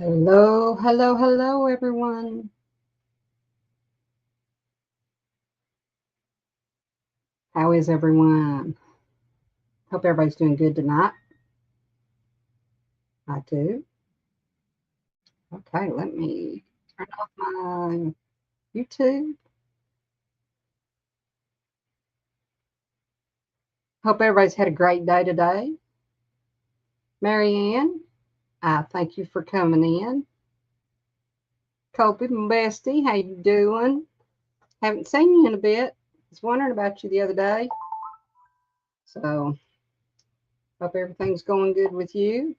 Hello, hello, hello, everyone. How is everyone? Hope everybody's doing good tonight. I do. Okay, let me turn off my YouTube. Hope everybody's had a great day today. Marianne, I thank you for coming in. Kobe, my bestie, how you doing? Haven't seen you in a bit. Was wondering about you the other day. So, hope everything's going good with you.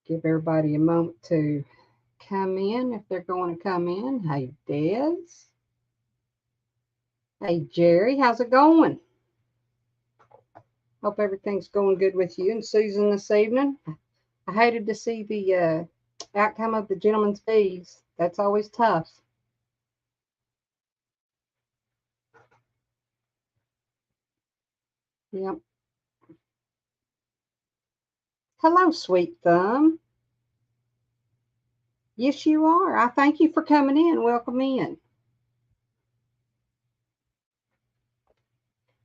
Give everybody a moment to come in if they're going to come in. Hey, Des. Hey, Jerry, how's it going? Hope everything's going good with you and Susan this evening. I hated to see the outcome of the gentleman's fees. That's always tough. Yep. Hello, Sweet Thumb. Yes, you are. I thank you for coming in. Welcome in.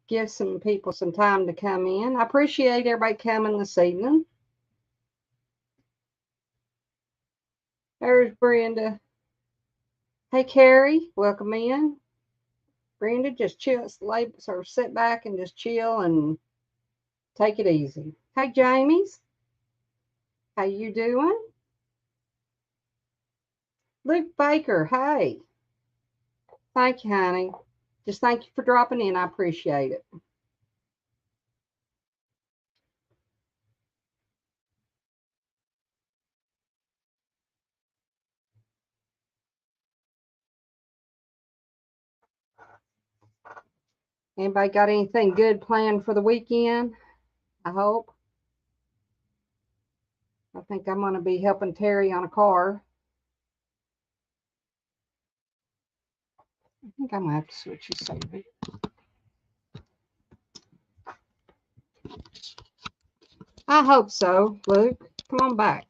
Give some people some time to come in. I appreciate everybody coming this evening. There's Brenda. Hey, Carrie, welcome in. Brenda, just chill, sort of sit back and just chill and take it easy. Hey, Jamie's. How you doing? Luke Baker, hey. Thank you, honey. Just thank you for dropping in. I appreciate it. Anybody got anything good planned for the weekend? I hope. I think I'm going to be helping Terry on a car. I think I'm going to have to switch you something. I hope so, Luke. Come on back.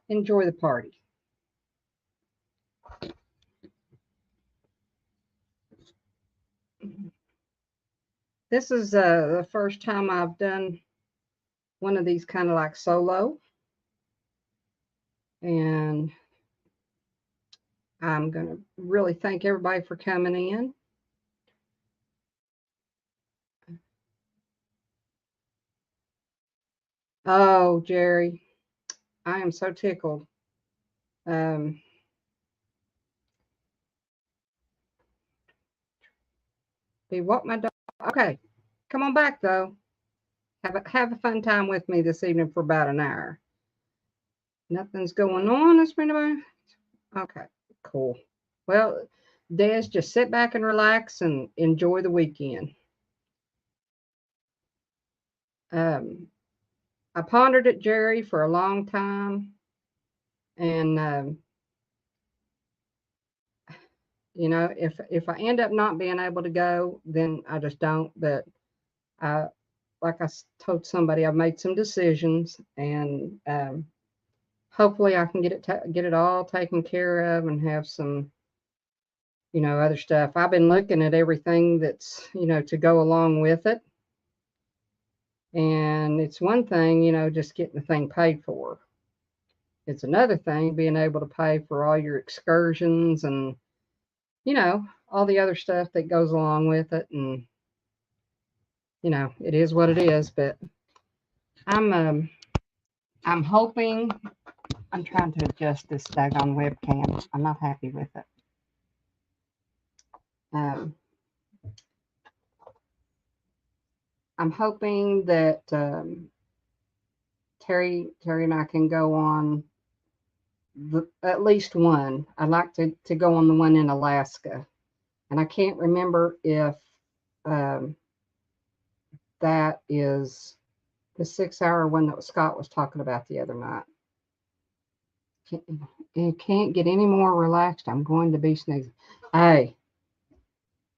Enjoy the party. This is the first time I've done one of these kind of like solo. And I'm going to really thank everybody for coming in. Oh, Jerry, I am so tickled. Be what my dog. Okay, come on back though. Have a fun time with me this evening for about an hour. Nothing's going on. That's been about. Okay, cool. Well, Des, just sit back and relax and enjoy the weekend. I pondered it, Jerry, for a long time, and you know, if I end up not being able to go, then I just don't. But I, like I told somebody, I've made some decisions, and hopefully I can get it all taken care of and have some, you know, other stuff. I've been looking at everything that's, you know, to go along with it. And it's one thing, you know, just getting the thing paid for. It's another thing being able to pay for all your excursions and, you know, all the other stuff that goes along with it. And, you know, it is what it is. But I'm hoping. I'm trying to adjust this daggone webcam. I'm not happy with it. I'm hoping that Terry and I can go on at least one. I'd like to go on the one in Alaska, and I can't remember if that is the 6-hour one that Scott was talking about the other night. It can't get any more relaxed. I'm going to be sneezing. Hey,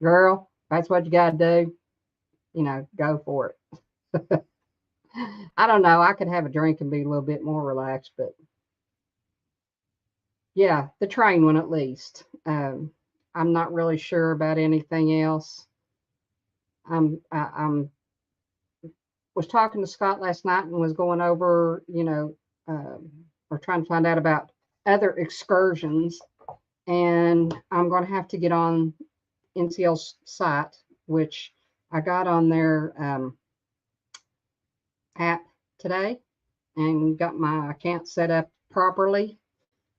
girl, that's what you got to do. You know, go for it. I don't know. I could have a drink and be a little bit more relaxed, but yeah, the train one at least. I'm not really sure about anything else. I'm was talking to Scott last night and was going over, or trying to find out about other excursions, and I'm going to have to get on NCL's site, which I got on their app today and got my account set up properly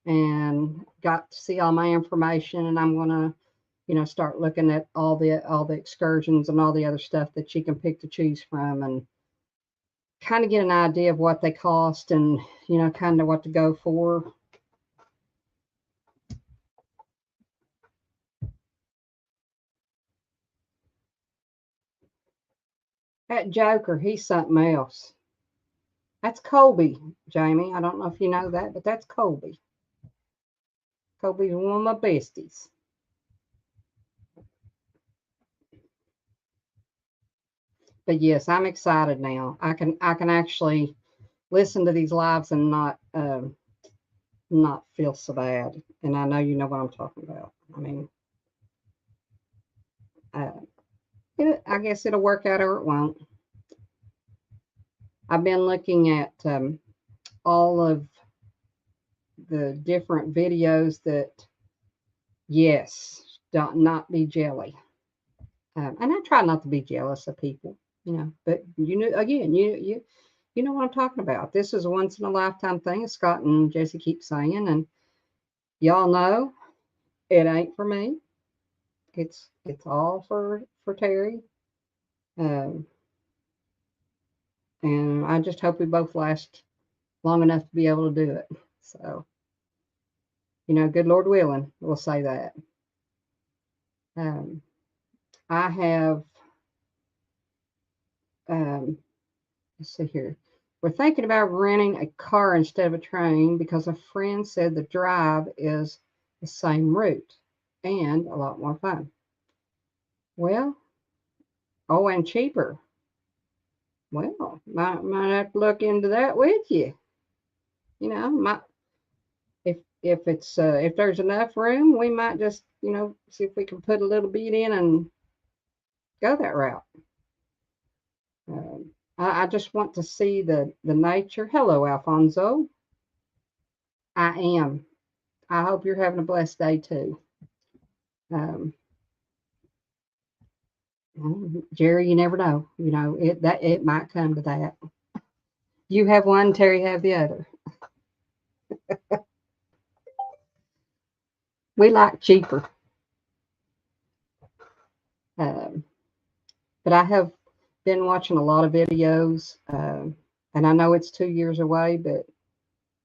and got to see all my information. And I'm going to, start looking at all the excursions and all the other stuff that you can pick to choose from, and kind of get an idea of what they cost and, kind of what to go for. That Joker, he's something else. That's Colby, Jamie. I don't know if you know that, but that's Colby. Colby's one of my besties. But yes, I'm excited now. I can actually listen to these lives and not feel so bad. And I know you know what I'm talking about. I mean, uh, I guess it'll work out or it won't. I've been looking at all of the different videos that, yes, don't not be jelly. And I try not to be jealous of people, but again, you know what I'm talking about. This is a once in a lifetime thing, as Scott and Jesse keep saying, and y'all know it ain't for me. It's all for Terry, um, and I just hope we both last long enough to be able to do it. So, good Lord willing, we'll say that. Um, I have. Let's see here. We're thinking about renting a car instead of a train because a friend said the drive is the same route and a lot more fun. Well, oh, and cheaper. Well, might have to look into that with you. Might if there's enough room, we might just see if we can put a little bit in and go that route. I just want to see the nature. Hello, Alfonso. I am. I hope you're having a blessed day too. Um, Jerry, you never know. It might come to that. You have one, Terry have the other. We like cheaper. Um, but I have been watching a lot of videos, and I know it's 2 years away, but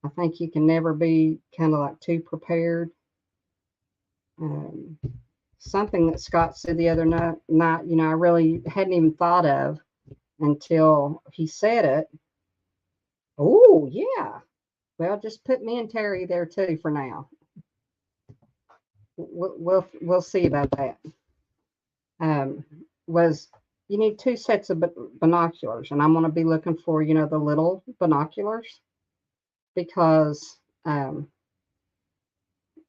I think you can never be kind of like too prepared. Um, Something that Scott said the other night, I really hadn't even thought of until he said it. Oh, yeah. Well, just put me and Terry there too for now. We'll see about that. Um, was you need two sets of binoculars, and I'm going to be looking for the little binoculars because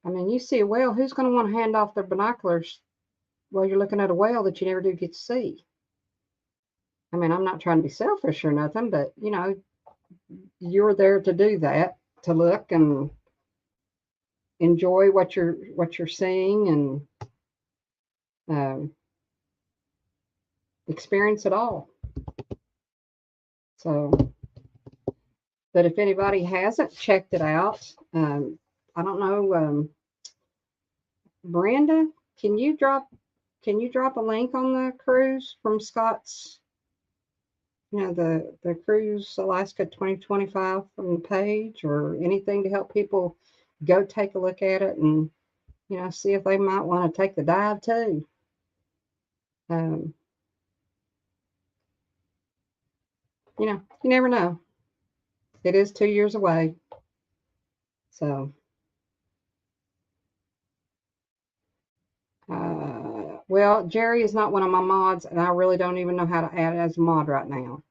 I mean, you see a whale, who's going to want to hand off their binoculars while you're looking at a whale that you never do get to see? I mean, I'm not trying to be selfish or nothing, but you're there to do that, to look and enjoy what you're seeing and um, experience it all. So, but if anybody hasn't checked it out, I don't know, Brenda, can you drop a link on the cruise from Scott's, the cruise Alaska 2025 from the page, or anything to help people go take a look at it and see if they might want to take the dive too. Um, you never know. It is 2 years away. So, well, Jerry is not one of my mods, and I really don't even know how to add it as a mod right now.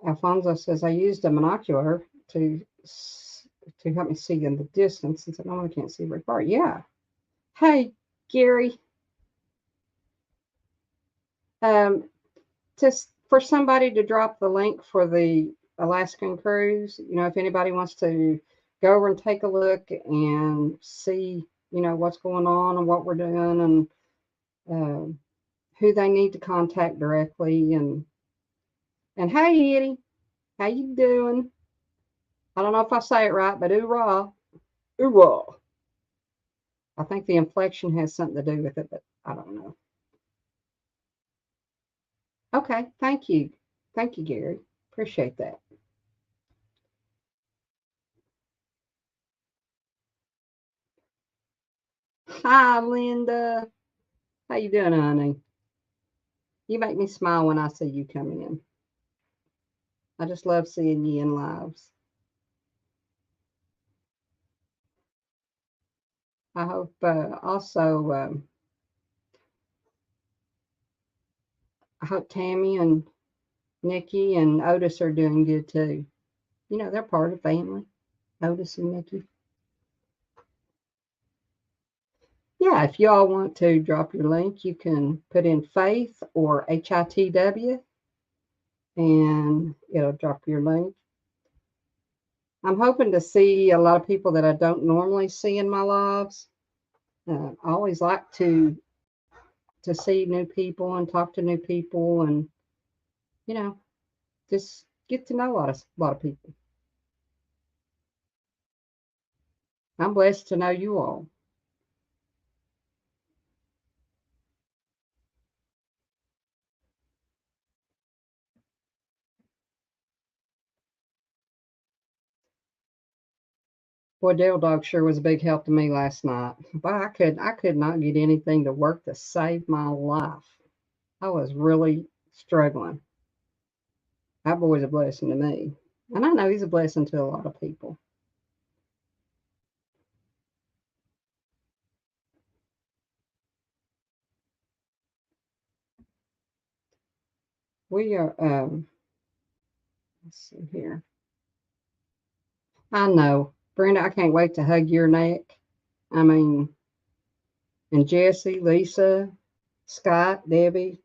Alfonso says, I used a monocular to help me see in the distance since I normally can't see very far. Yeah. Hey, Gary. Just for somebody to drop the link for the Alaskan cruise, if anybody wants to go over and take a look and see, what's going on and what we're doing and who they need to contact directly. And hey, Eddie, how you doing? I don't know if I say it right, but oorah, oorah. I think the inflection has something to do with it, but I don't know. Okay, thank you. Thank you, Gary. Appreciate that. Hi, Linda. How you doing, honey? You make me smile when I see you come in. I just love seeing you in lives. I hope also I hope Tammy and Nikki and Otis are doing good too. They're part of the family. Otis and Nikki. Yeah, if you all want to drop your link, you can put in Faith or HITW and it'll drop your link. I'm hoping to see a lot of people that I don't normally see in my lives. I always like to see new people and talk to new people and you know just get to know a lot of people. I'm blessed to know you all. Boy, Dale Dog sure was a big help to me last night. But I could not get anything to work to save my life. I was really struggling. That boy's a blessing to me. And I know he's a blessing to a lot of people. We are let's see here. I know. Brenda, I can't wait to hug your neck. I mean, and Jesse, Lisa, Scott, Debbie.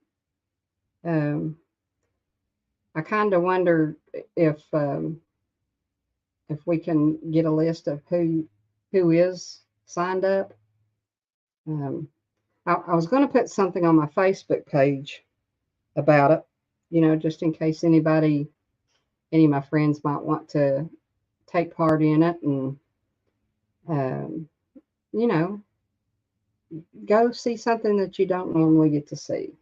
Um, I kind of wonder if we can get a list of who is signed up. Um, I was going to put something on my Facebook page about it, just in case any of my friends might want to take part in it and um, you know go see something that you don't normally get to see.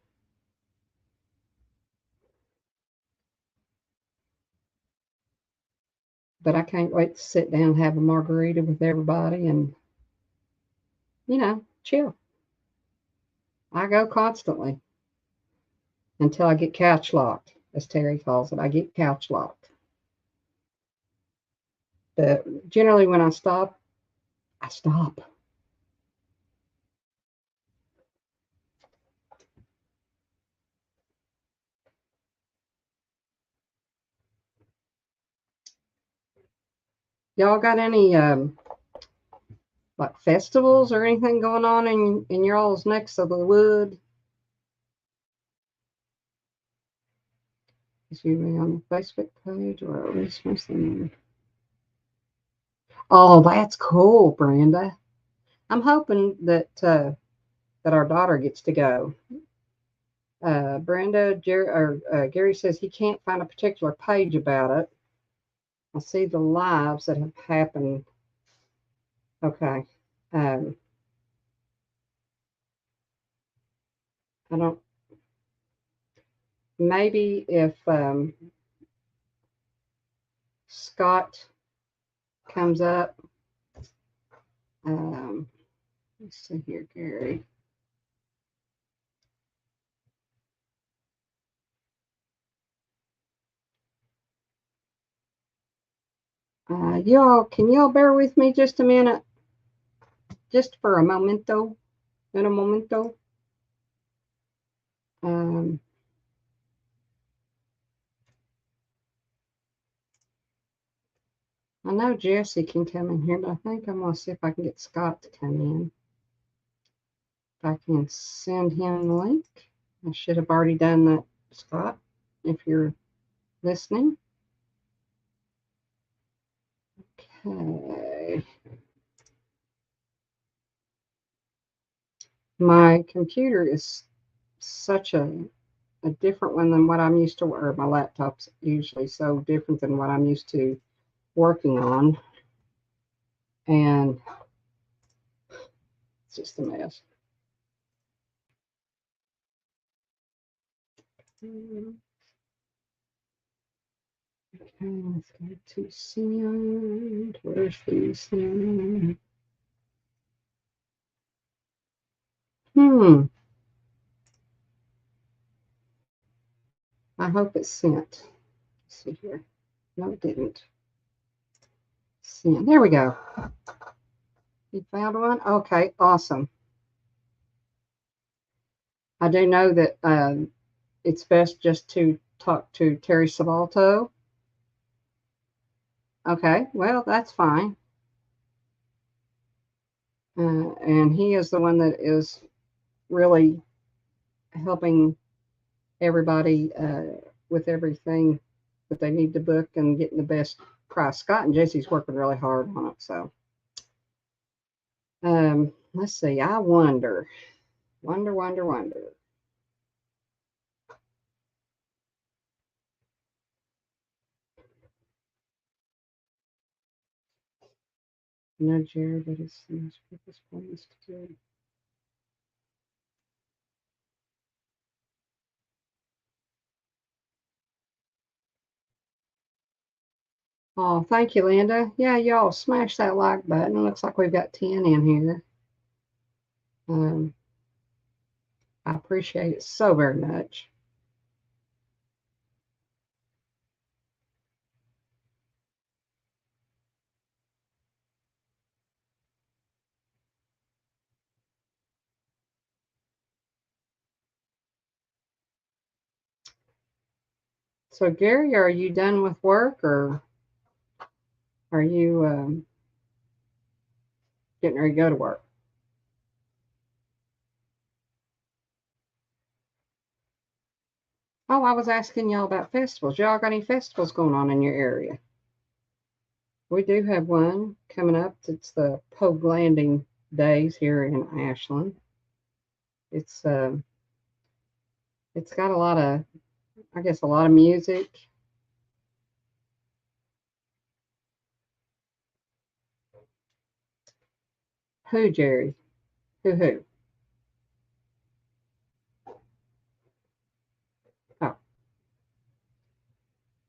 But I can't wait to sit down and have a margarita with everybody and chill. I go constantly until I get couch locked, as Terry calls it. I get couch locked. But generally, when I stop, I stop. Y'all got any like festivals or anything going on in your all's necks of the wood? Is you on the Facebook page or something? Oh, that's cool, Brenda. I'm hoping that our daughter gets to go. Gary says he can't find a particular page about it. I see the lives that have happened. Okay. Um, I don't. Maybe if Scott comes up. Um, let's see here, Gary. Can y'all bear with me just a minute? Just for a momento. In a momento. Um, I know Jesse can come in here, but I think I'm going to see if I can get Scott to come in. If I can send him the link. I should have already done that, Scott, if you're listening. Okay. My computer is such a different one than what I'm used to, or my laptop's usually so different than what I'm used to working on. And it's just a mess. Okay, let's go to send. Where's the send? I hope it's sent. Let's see here. No, it didn't. Send. There we go. You found one? Okay, awesome. I do know that it's best just to talk to Terry Sabalto. Okay, well, that's fine. And he is the one that is really helping everybody with everything that they need to book and getting the best price. Scott and Jesse's working really hard on it. So let's see. I wonder. No, Jerry, but it's the most purpose plans to do. Oh, thank you, Linda. Yeah, y'all smash that like button. It looks like we've got 10 in here. I appreciate it so very much. So, Gary, are you done with work or are you getting ready to go to work? Oh, I was asking y'all about festivals. Y'all got any festivals going on in your area? We do have one coming up. It's the Pogue Landing Days here in Ashland. It's it's got a lot of, I guess, a lot of music. Who, Jerry? Who?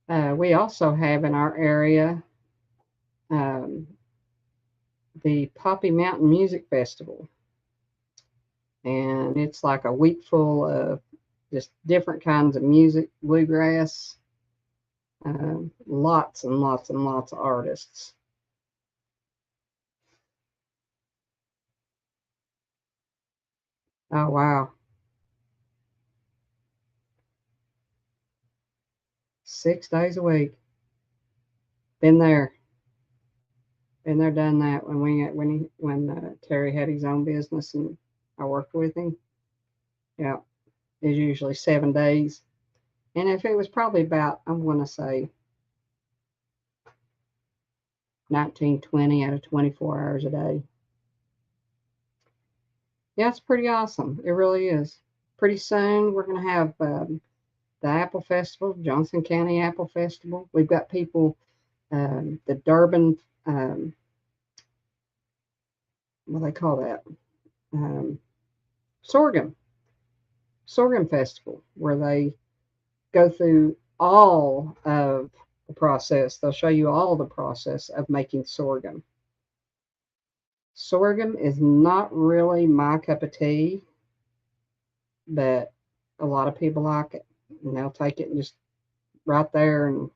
Oh, we also have in our area um, the Poppy Mountain Music Festival, and it's like a week full of just different kinds of music, bluegrass, lots and lots and lots of artists. Oh wow, 6 days a week. Been there, done that when Terry had his own business and I worked with him. Yeah, it's usually 7 days, and if it was probably about, I'm going to say 19, 20 out of 24 hours a day. Yeah, it's pretty awesome. It really is. Pretty soon we're going to have the Apple Festival, Johnson County Apple Festival. We've got people, the Durban, what do they call that? Um, sorghum, Sorghum Festival, where they go through all of the process. They'll show you all the process of making sorghum. Sorghum is not really my cup of tea, but a lot of people like it. And they'll take it and just right there and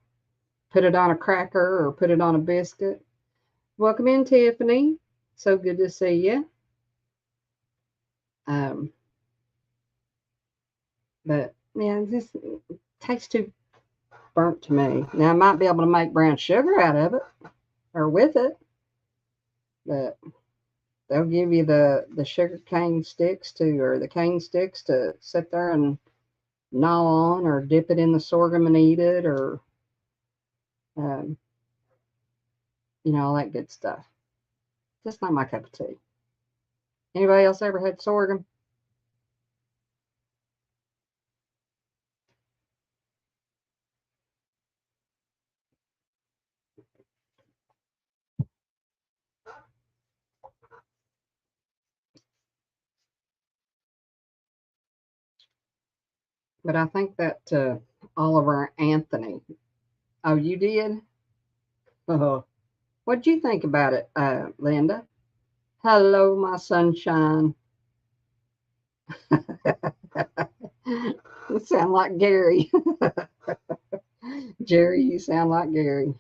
put it on a cracker or put it on a biscuit. Welcome in, Tiffany. So good to see you. Um, but yeah, this tastes too burnt to me. Now I might be able to make brown sugar out of it. or with it, but they'll give you the sugar cane sticks or the cane sticks to sit there and gnaw on, or dip it in the sorghum and eat it, or um, all that good stuff. Just not my cup of tea. Anybody else ever had sorghum? But I think that Oliver Anthony. Oh, you did? Oh, what'd you think about it, Linda? Hello, my sunshine. You sound like Gary. Jerry, you sound like Gary.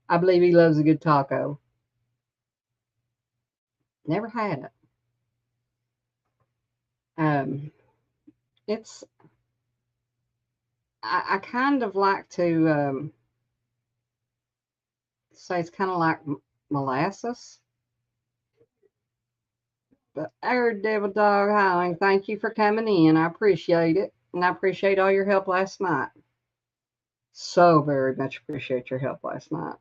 I believe he loves a good taco. Never had it. Um, it's I kind of like to say it's kind of like molasses. But Devil Dog Howling, thank you for coming in. I appreciate it. And I appreciate all your help last night. So very much appreciate your help last night.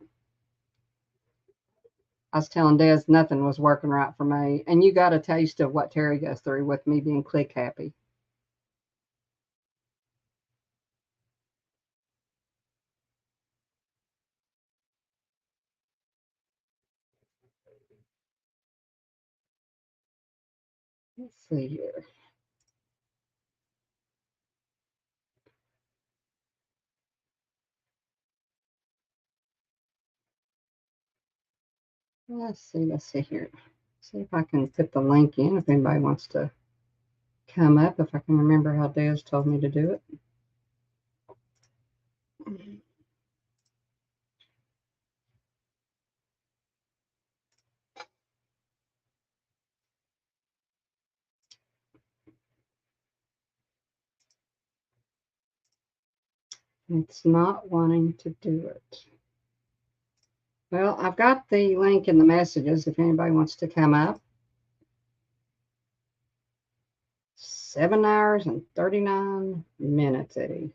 I was telling Des nothing was working right for me. And you got a taste of what Terry goes through with me being click happy. Let's see here. Let's see here. See if I can put the link in if anybody wants to come up, if I can remember how Des told me to do it. It's not wanting to do it. Well, I've got the link in the messages if anybody wants to come up. 7 hours and 39 minutes, Eddie.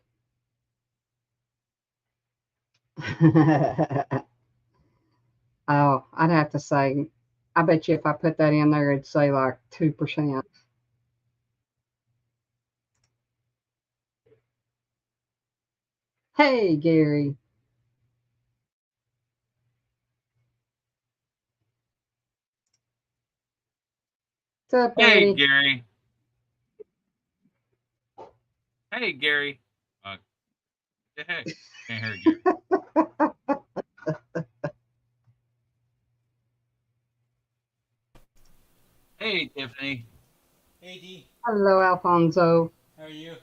Oh, I'd have to say, I bet you if I put that in there, it'd say like 2%. Hey, Gary. What's up, Hey, Eddie? Gary. Hey, Gary. The heck? Can't hear Gary. Hey, Tiffany. Hey, D. Hello, Alfonso. How are you?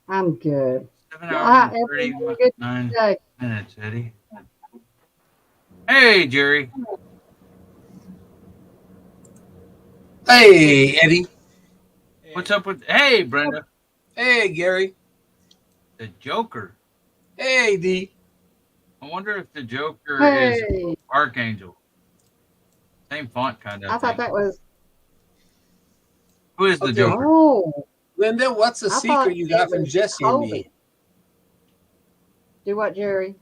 I'm good. 7 Well, hours and everything good 39 today? minutes, Eddie. Hey, Jerry. Hey, Eddie. What's up with... Hey, Brenda. Hey, Gary. The Joker. Hey, D. I wonder if the Joker is Hey, Archangel. Same font, kind of, I I thought think. that was. Who is the Okay. Joker? Oh, Linda, what's the I thought secret you it got from was Jesse and Kobe. me? Do what, Jerry?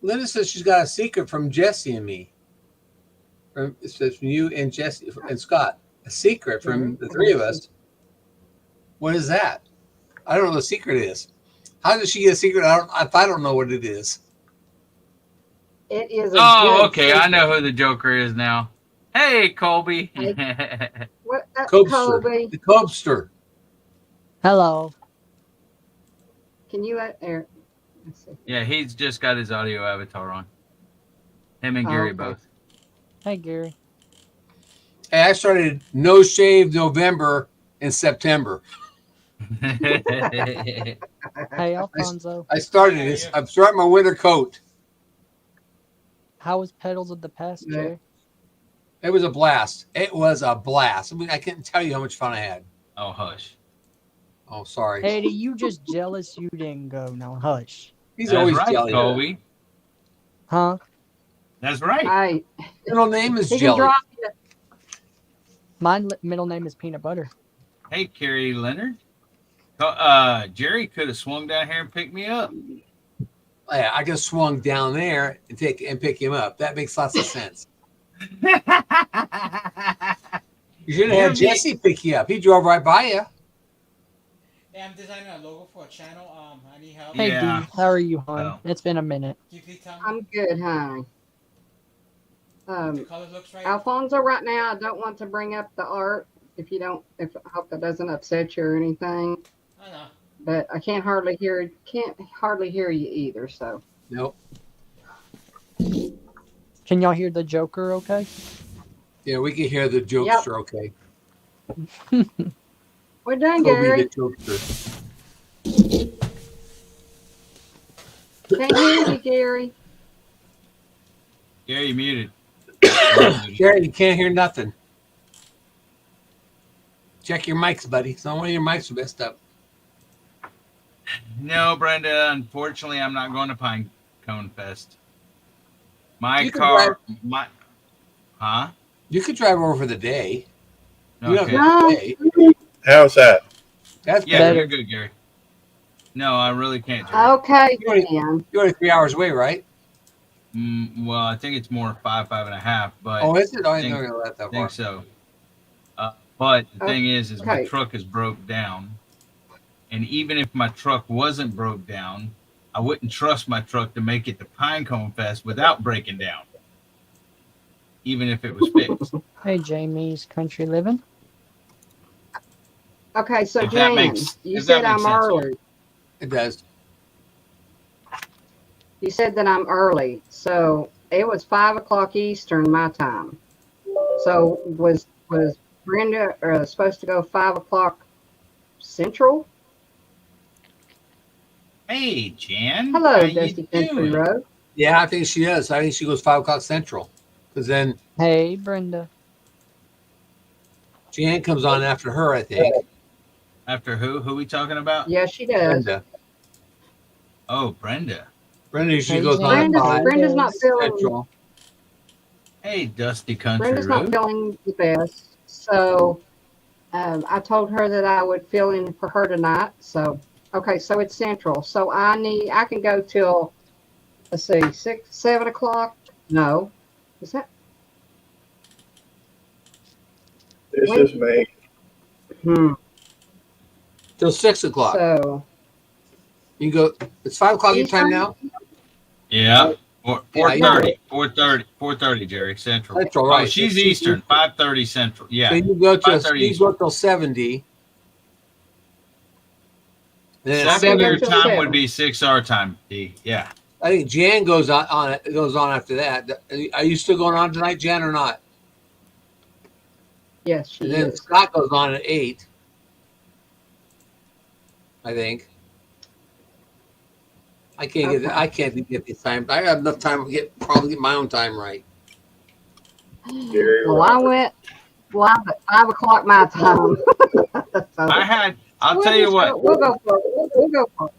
Linda says she's got a secret from Jesse and me. It says from you and Jesse and Scott. A secret Jerry? from the I gotta three of see. us. What is that? I don't know what the secret is. How did she get a secret? I don't know what it is. It is a Oh, good okay. I know secret. who the Joker is now. Hey, Colby. Hey, what, Cobster. Kobe? The Cobster. Hello. Can you let there? Let's see. Yeah, he's just got his audio avatar on. Him and Oh, Gary okay. both. Hey, Gary. Hey, I started No Shave November in September. Hey, Alfonso. I started Hey, how are this. you? I'm starting my winter coat. How was Petals of the Past, Yeah. Jerry? It was a blast. It was a blast. I mean, I can't tell you how much fun I had. Oh, hush. Oh, sorry. Eddie, you just jealous you didn't go. Now hush. He's That's always right, jelly. Colby. Huh? That's right. I Middle name is he can Jelly. drop you. My middle name is Peanut Butter. Hey, Carrie Leonard. Jerry could have swung down here and picked me up. Yeah, I just swung down there and pick him up. That makes lots of sense. You should have had Jesse pick you up. He drove right by you. Hey, I'm designing a logo for a channel. I need help. Hey, Yeah. D, how are you, hon? Oh. It's been a minute. Can you please tell me I'm good, honey. the color looks right? Alfonso, right now, I don't want to bring up the art if I hope that doesn't upset you or anything, I know. but I can't hardly hear you either. So Nope. Can y'all hear the Joker okay? Yeah, we can hear the jokester. Okay. we're done, Toby Gary. the jokester. Can't hear you, Gary. Gary, you muted. Gary, you can't hear nothing. Check your mics, buddy. Some of your mics are messed up. No, Brenda. Unfortunately, I'm not going to Pine Cone Fest. My You can car, drive- my, huh? You could drive over for the day. You don't Okay. have to stay. How's that? That's Yeah, better. Better. you're good, Gary. No, I really can't. Jerry. Okay, You're then. You're only 3 hours away, right? Well, I think it's more 5.5, but Oh, is it? Oh, I think- didn't know that I far. think so. But the thing is my Okay. truck is broke down, and even if my truck wasn't broke down, I wouldn't trust my truck to make it to Pinecone Fest without breaking down, even if it was fixed. Hey, Jamie's Country Living. Okay, so If that Jan, makes- you if that said I'm makes sense, early. It does. You said that I'm early, so it was 5 o'clock Eastern my time. So was Brenda supposed to go 5 o'clock Central? Hey, Jan. Hello, how you Dusty Country doing? Road. Yeah, I think she is. I think she goes 5 o'clock Central. Because then Hey, Brenda. Jan comes on after her, I think. After who? Who we talking about? Yes, she does. Brenda. Oh, Brenda. Brenda usually Hey, goes Jan. on at 5 Brenda's not feeling Central. Hey, Dusty Country Brenda's not Road. feeling the best, so I told her that I would fill in for her tonight. So okay, so it's Central. So I can go till, let's see, 7 o'clock. No, is that? This Wait. is me. Till 6 o'clock. So You go, it's 5 o'clock your time now? Yeah. Yeah, 4:30, Jerry, Central. Central, Oh, right. she's So Eastern, 5:30 Central. Yeah. So you go to 5:30 you go till 70. Then at 7 your 7, till time would 7. be 6 our time, D. Yeah. I think Jan goes on after that. Are you still going on tonight, Jan, or not? yes, she And then is. Scott goes on at 8. I think. I can't get these times. I have enough time to probably get my own time right. Gary Well, I Roberts. went live at 5 o'clock my time. So I'll tell you what. We'll go for it. We'll go for it.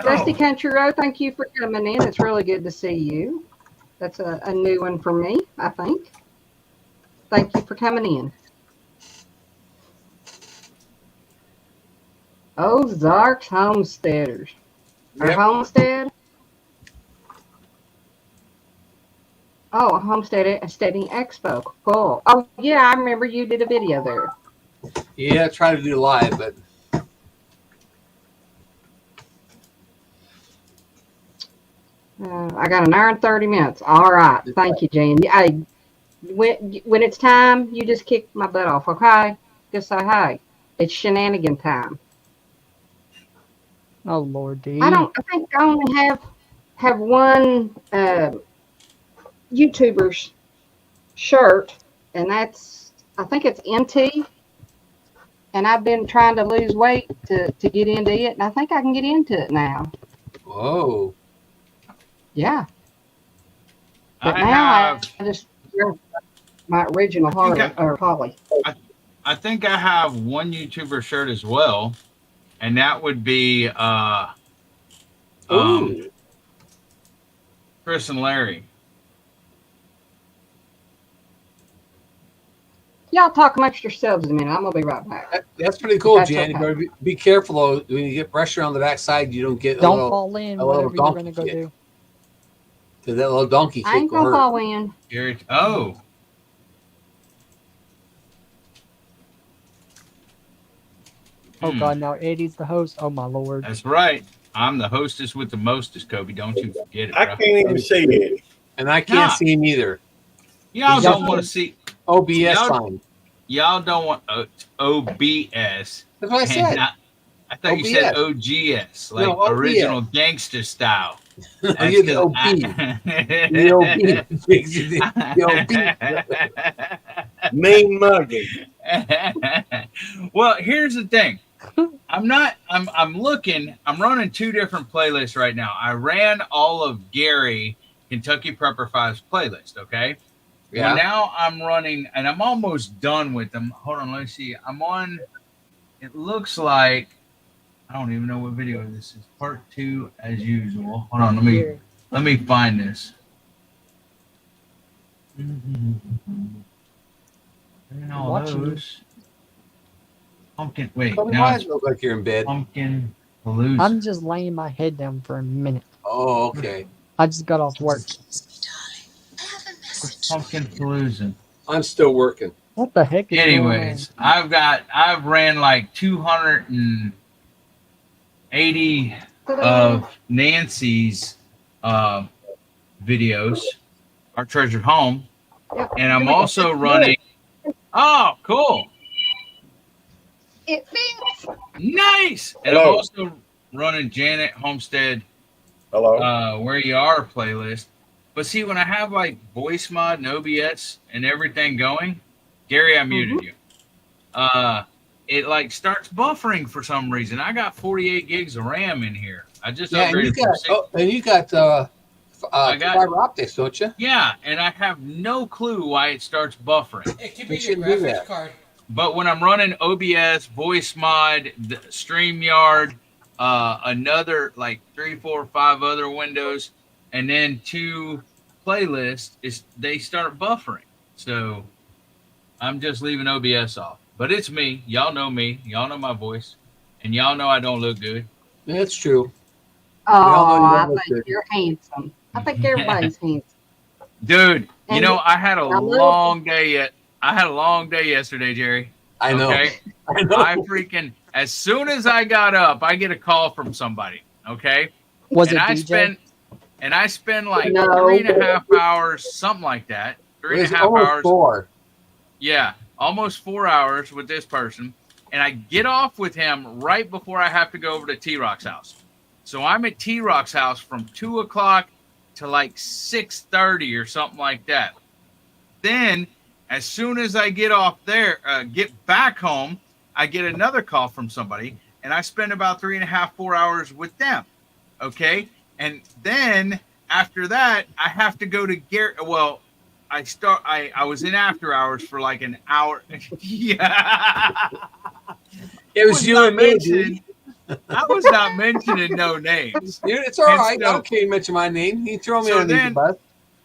Dusty Oh, Country Road, thank you for coming in. It's really good to see you. That's a new one for me, I think. Thank you for coming in. Ozarks Homesteaders. Or Yep. Homestead? Oh, a Homesteading Expo. Cool. Oh, yeah, I remember you did a video there. Yeah, try to do live, but I got an hour and 30 minutes. All right. Thank you, Jan. When it's time, you just kick my butt off, okay? Just say, hey, it's shenanigan time. Oh, Lord, D. I think I only have one YouTuber's shirt, and I think it's NT. And I've been trying to lose weight to get into it, and I think I can get into it now. whoa. Yeah. But I now have. I just wear my original Holly. I think I have one YouTuber shirt as well, and that would be Ooh. Chris and Larry. Y'all talk amongst yourselves a minute. I'm gonna be right back. That's pretty cool, That's Jan. okay. You better be careful though. When you get pressure on the backside, you don't get Don't a little, fall in, a little whatever you're donkey gonna go kick. do. Because that little donkey I kick ain't will gonna hurt. fall in. Gary. Oh. Oh Hmm. God, now Eddie's the host. Oh my lord. That's right. I'm the hostess with the mostest, Kobe. Don't you forget it, I bro. can't even see it. And I can't Nah. see him either. Y'all He's don't got want the to see. OBS Y'all- sign. Y'all don't want OBS. That's what I And said. I thought you said OBS. OGS, like No, OBS. original gangster style. That's You're the 'cause OB. The OB. The Mean mugging. Well, here's the thing. I'm looking, I'm running two different playlists right now. I ran all of Gary Kentucky Prepper 5's playlist, okay? Yeah. Well, now I'm running, and I'm almost done with them. Hold on, let me see. I'm on, it looks like, I don't even know what video this is. Part 2 as usual. Hold on, Gary. let me find this. All Watching you. those. Pumpkin, wait, Kobe, now why it's does it look like you're in bed? Pumpkin Palooza. I'm just laying my head down for a minute. Oh, okay. I just got off work. Pumpkin Palooza. I'm still working. What the heck is Anyways, I've ran like 280 of Nancy's videos, Our Treasured Home, Yep. and I'm also running. Oh, cool, It fits. nice! And I'm Hello. also running Janet Homestead Hello. Where You Are playlist. But see, when I have like voice mod and OBS and everything going, Gary, I muted you. It like starts buffering for some reason. I got 48 gigs of RAM in here. I just Yeah, and upgraded you from got 60. and you got I got- fiber optics, don't you? Yeah, and I have no clue why it starts buffering. It could They be your shouldn't do graphics that. card. But when I'm running OBS, voice mod, the StreamYard, another like 3, 4, 5 other windows, and then 2 playlists, they start buffering. So I'm just leaving OBS off. But it's me. Y'all know me. Y'all know my voice. And y'all know I don't look good. That's true. Oh, all know you I don't look think good. you're handsome. I think everybody's handsome. Dude, you And know, I had a love- long day yesterday, Jerry. I know. Okay. I know. I freaking, as soon as I got up, I get a call from somebody. Okay. Was and it I DJ? spend like No. 3.5 hours, something like that. It was 3.5 almost hours. 4. Yeah, almost 4 hours with this person. And I get off with him right before I have to go over to T-Rock's house. So I'm at T-Rock's house from 2 o'clock to like 6:30 or something like that. Then, as soon as I get off there, get back home, I get another call from somebody, and I spend about 3.5, 4 hours with them. Okay, and then after that, I have to go to Gary. Well, I was in after hours for like an hour. Yeah, It was you and me, dude. I was not mentioning no names. Dude, it's all And right. so- I don't care you mention my name. You throw me So underneath the then- bus.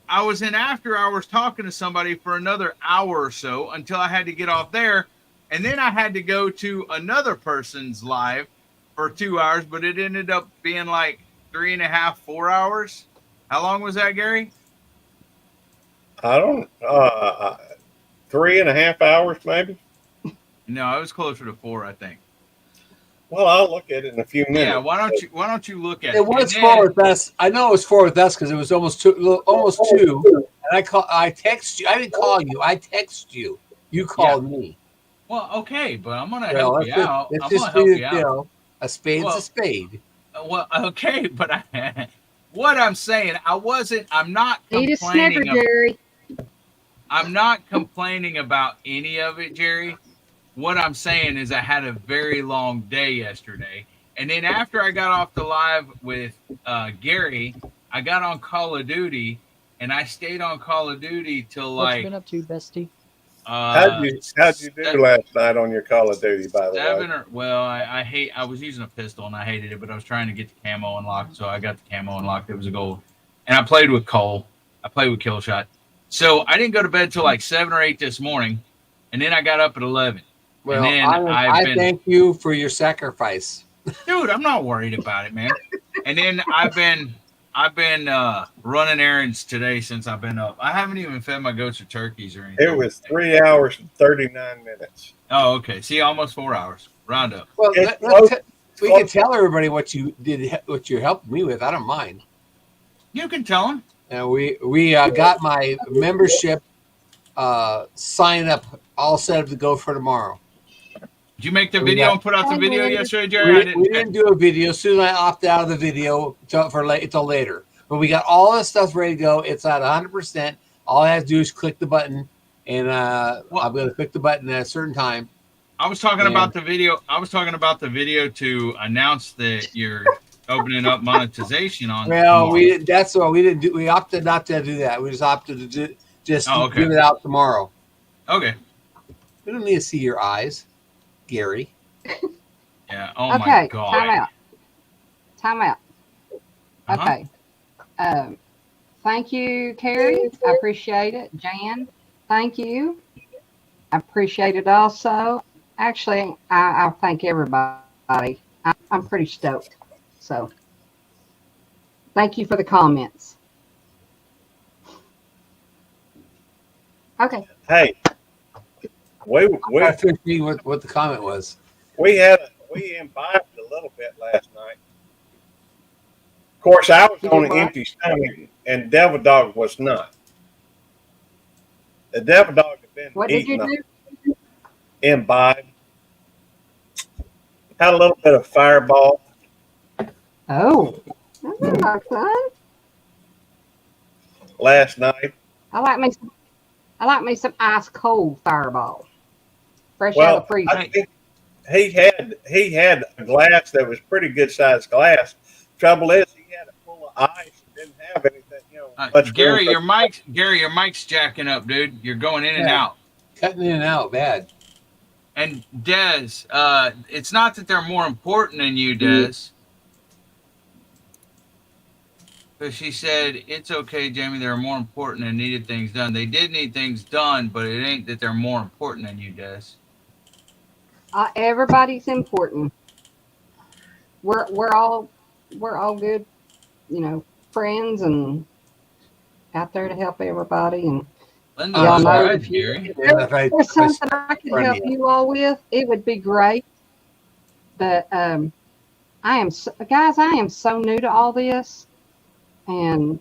I was in after hours talking to somebody for another hour or so until I had to get off there. And then I had to go to another person's live for 2 hours, but it ended up being like 3.5, 4 hours. How long was that, Gary? I don't. 3.5 hours, maybe. No, it was closer to 4, I think. Well, I'll look at it in a few minutes. Yeah, why don't you look at it? It was And 4 then- with us. I know it was 4 with us because it was almost 2. And I text you. I didn't call you. I text you. You called me. Well, okay, but I'm gonna Well, help you out. let's I'm just gonna help be, you you out. know, a spade's Well- a spade. Well, okay, but what I'm saying, I'm not Eat a complaining. snicker, Jerry. I'm not complaining about any of it, Jerry. What I'm saying is I had a very long day yesterday. And then after I got off the live with Gary, I got on Call of Duty, and I stayed on Call of Duty till What you like been up to, bestie? How'd you do last night on your Call of Duty? By the way, I was using a pistol and I hated it, but I was trying to get the camo unlocked, so I got the camo unlocked. It was a gold. and I played with Cole. I played with Killshot. So I didn't go to bed till like 7 or 8 this morning, and then I got up at 11. Well, and then I thank you for your sacrifice. Dude, I'm not worried about it, man. And then I've been running errands today since I've been up. I haven't even fed my goats or turkeys or anything. It was 3 hours and 39 minutes. Oh, okay. See, almost 4 hours. Round up. Well, It's we can tell everybody what you did, what you helped me with. I don't mind. You can tell them. And we got my membership sign up all set up to go for tomorrow. Did you make the video and put out the video yesterday, Jerry? We didn't do a video. As soon as I opted out of the video until later. But we got all this stuff ready to go. It's at 100%. All I have to do is click the button, and I'm going to click the button at a certain time. I was talking about the video. I was talking about the video to announce that you're opening up monetization on. Well, tomorrow. that's what we didn't do. We opted not to do that. We just opted to give it out tomorrow. Okay. We don't need to see your eyes, Gary. Yeah. Oh Okay, my God. Time out. Uh-huh. Okay. Thank you, Carrie. I appreciate it. Jan, thank you. I appreciate it also. Actually, I thank everybody. I'm pretty stoked. So, thank you for the comments. Okay. Hey, we I finished reading what the comment was. we imbibed a little bit last night. Of course, I was on an empty stomach, and Devil Dog was not. The Devil Dog had been What did you eating do? imbibed. Had a little bit of Fireball. Oh, that's not fun. Last night. I like me some ice cold Fireball, fresh out Well, of the freezer. I think he had a glass that was pretty good sized glass. Trouble is, he had it full of ice and didn't have anything. Much Gary, room. your mic's jacking up, dude. You're going in and out. Cutting in and out bad. And Des, it's not that they're more important than you, Des. But she said, it's okay, Jamie, they're more important and needed things done. They did need things done, but it ain't that they're more important than you, Des. Everybody's important. We're all good, friends and out there to help everybody. And Linda, y'all know right, if Gary. there's something I could help you all with, it would be great. But I am so new to all this, and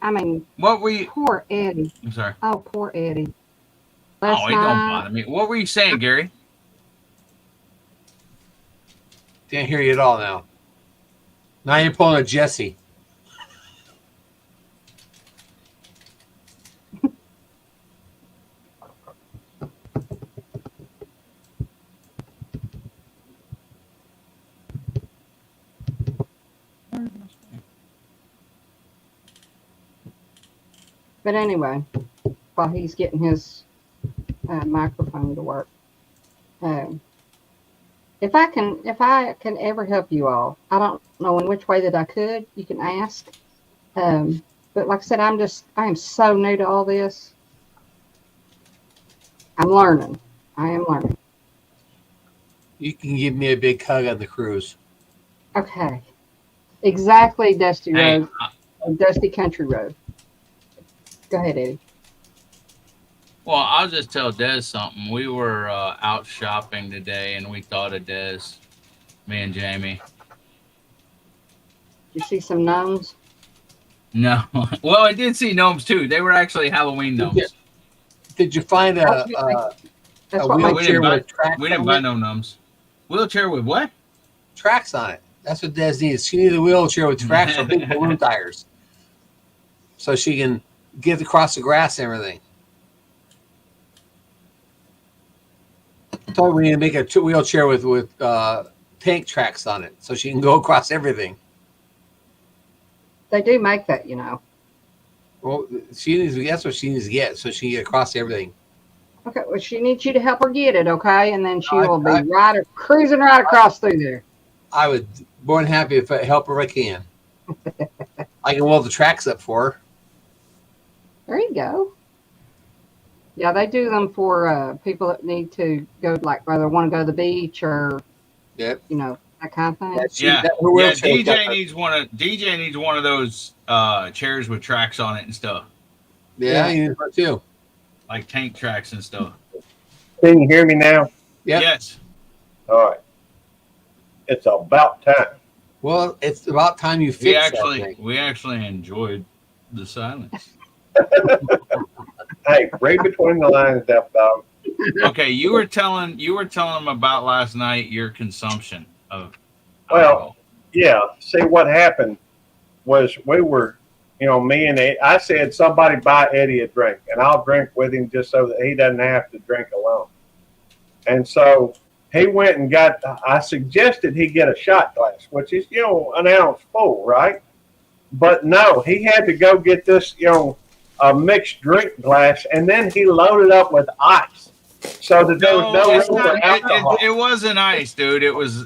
I mean, What were you? poor Eddie. I'm sorry. Oh, poor Eddie. Oh, it don't bother me. What were you saying, Gary? Can't hear you at all now. Now you're pulling a Jesse. But anyway, while he's getting his microphone to work, if I can ever help you all, I don't know in which way that I could. You can ask, but like I said, I am so new to all this. I'm learning. I am learning. You can give me a big hug on the cruise. Okay, exactly, Dusty Hey, Road, Dusty Country Road. Go ahead, Eddie. well, I'll just tell Des something. We were out shopping today, and we thought of Des, me and Jamie. You see some gnomes? No. Well, I did see gnomes, too. They were actually Halloween gnomes. Did you find That's what my wheelchair with tracks We didn't on buy it? no gnomes. Wheelchair with what? Tracks on it. That's what Des needs. She needs a wheelchair with tracks or big balloon tires, so she can get across the grass and everything. I told her we need to make a wheelchair with tank tracks on it, so she can go across everything. They do make that, Well, that's what she needs to get, so she can get across everything. Okay, well, she needs you to help her get it, okay? And then she I- will be cruising right across through there. I would more than happy if I help her if I can. I can weld the tracks up for her. There you go. Yeah, they do them for people that need to go, like whether want to go to the beach or, Yep. you know, that kind of thing. Yeah, her yeah. wheelchair's got DJ needs one of those chairs with tracks on it and stuff, Yeah, you need her too. like tank tracks and stuff. Can you hear me now? Yep. Yes. All right. It's about time. Well, it's about time you We fix that thing. actually enjoyed the silence. Hey, read between the lines, Deaf Dog. Okay, you were telling them about last night your consumption of Well, alcohol. Yeah. See, what happened was we were, me and Eddie, I said somebody buy Eddie a drink, and I'll drink with him just so that he doesn't have to drink alone. And so he went and I suggested he get a shot glass, which is, an ounce full, right? But no, he had to go get this, a mixed drink glass, and then he loaded up with ice. So that there was no room for alcohol. It wasn't ice, dude. It was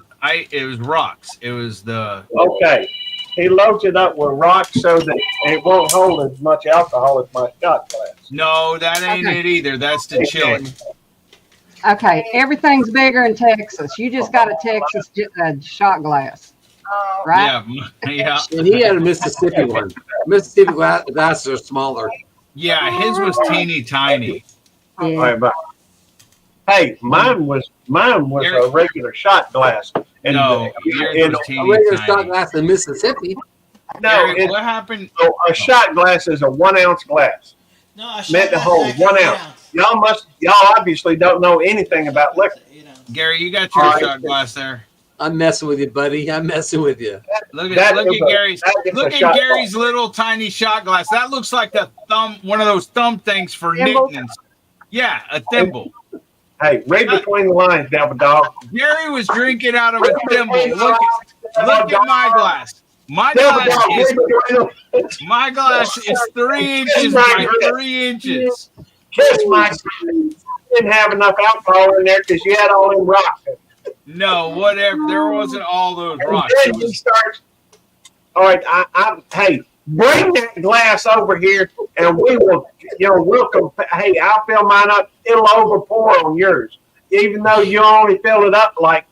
rocks. It was the Okay. He loads it up with rocks so that it won't hold as much alcohol as my shot glass. No, that ain't it either. That's the chili. Okay, everything's bigger in Texas. You just got a Texas shot glass, right? Yeah. And he had a Mississippi one. Mississippi glasses are smaller. Yeah, his was teeny tiny. Yeah. Right, but- hey, mine was a regular shot glass. And No, yours was A teeny regular shot tiny. glass in Mississippi. no, Gary, what happened? a shot glass is a 1 ounce glass. No, I Meant to shot hold that 1 8 ounce. Y'all obviously don't know anything about liquor. Gary, you got your All right. shot glass there. I'm messing with you, buddy. I'm messing with you. Look at That is Gary's that is a shot glass. little tiny shot glass. That looks like one of those thumb things for Thimble? knitting. Yeah, a thimble. Hey, read between the lines, Devil Dog. Gary was drinking out of a thimble. Look at my glass. My Devil glass Dog, is read between the My glass is 3 inches by 3 inches. Kiss my son. Didn't have enough alcohol in there because you had all them rocks. No, whatever. There wasn't all those And rocks. then he starts. All right, hey, bring that glass over here, and we will. We'll compare. Hey, I'll fill mine up. It'll overpour on yours, even though you only fill it up like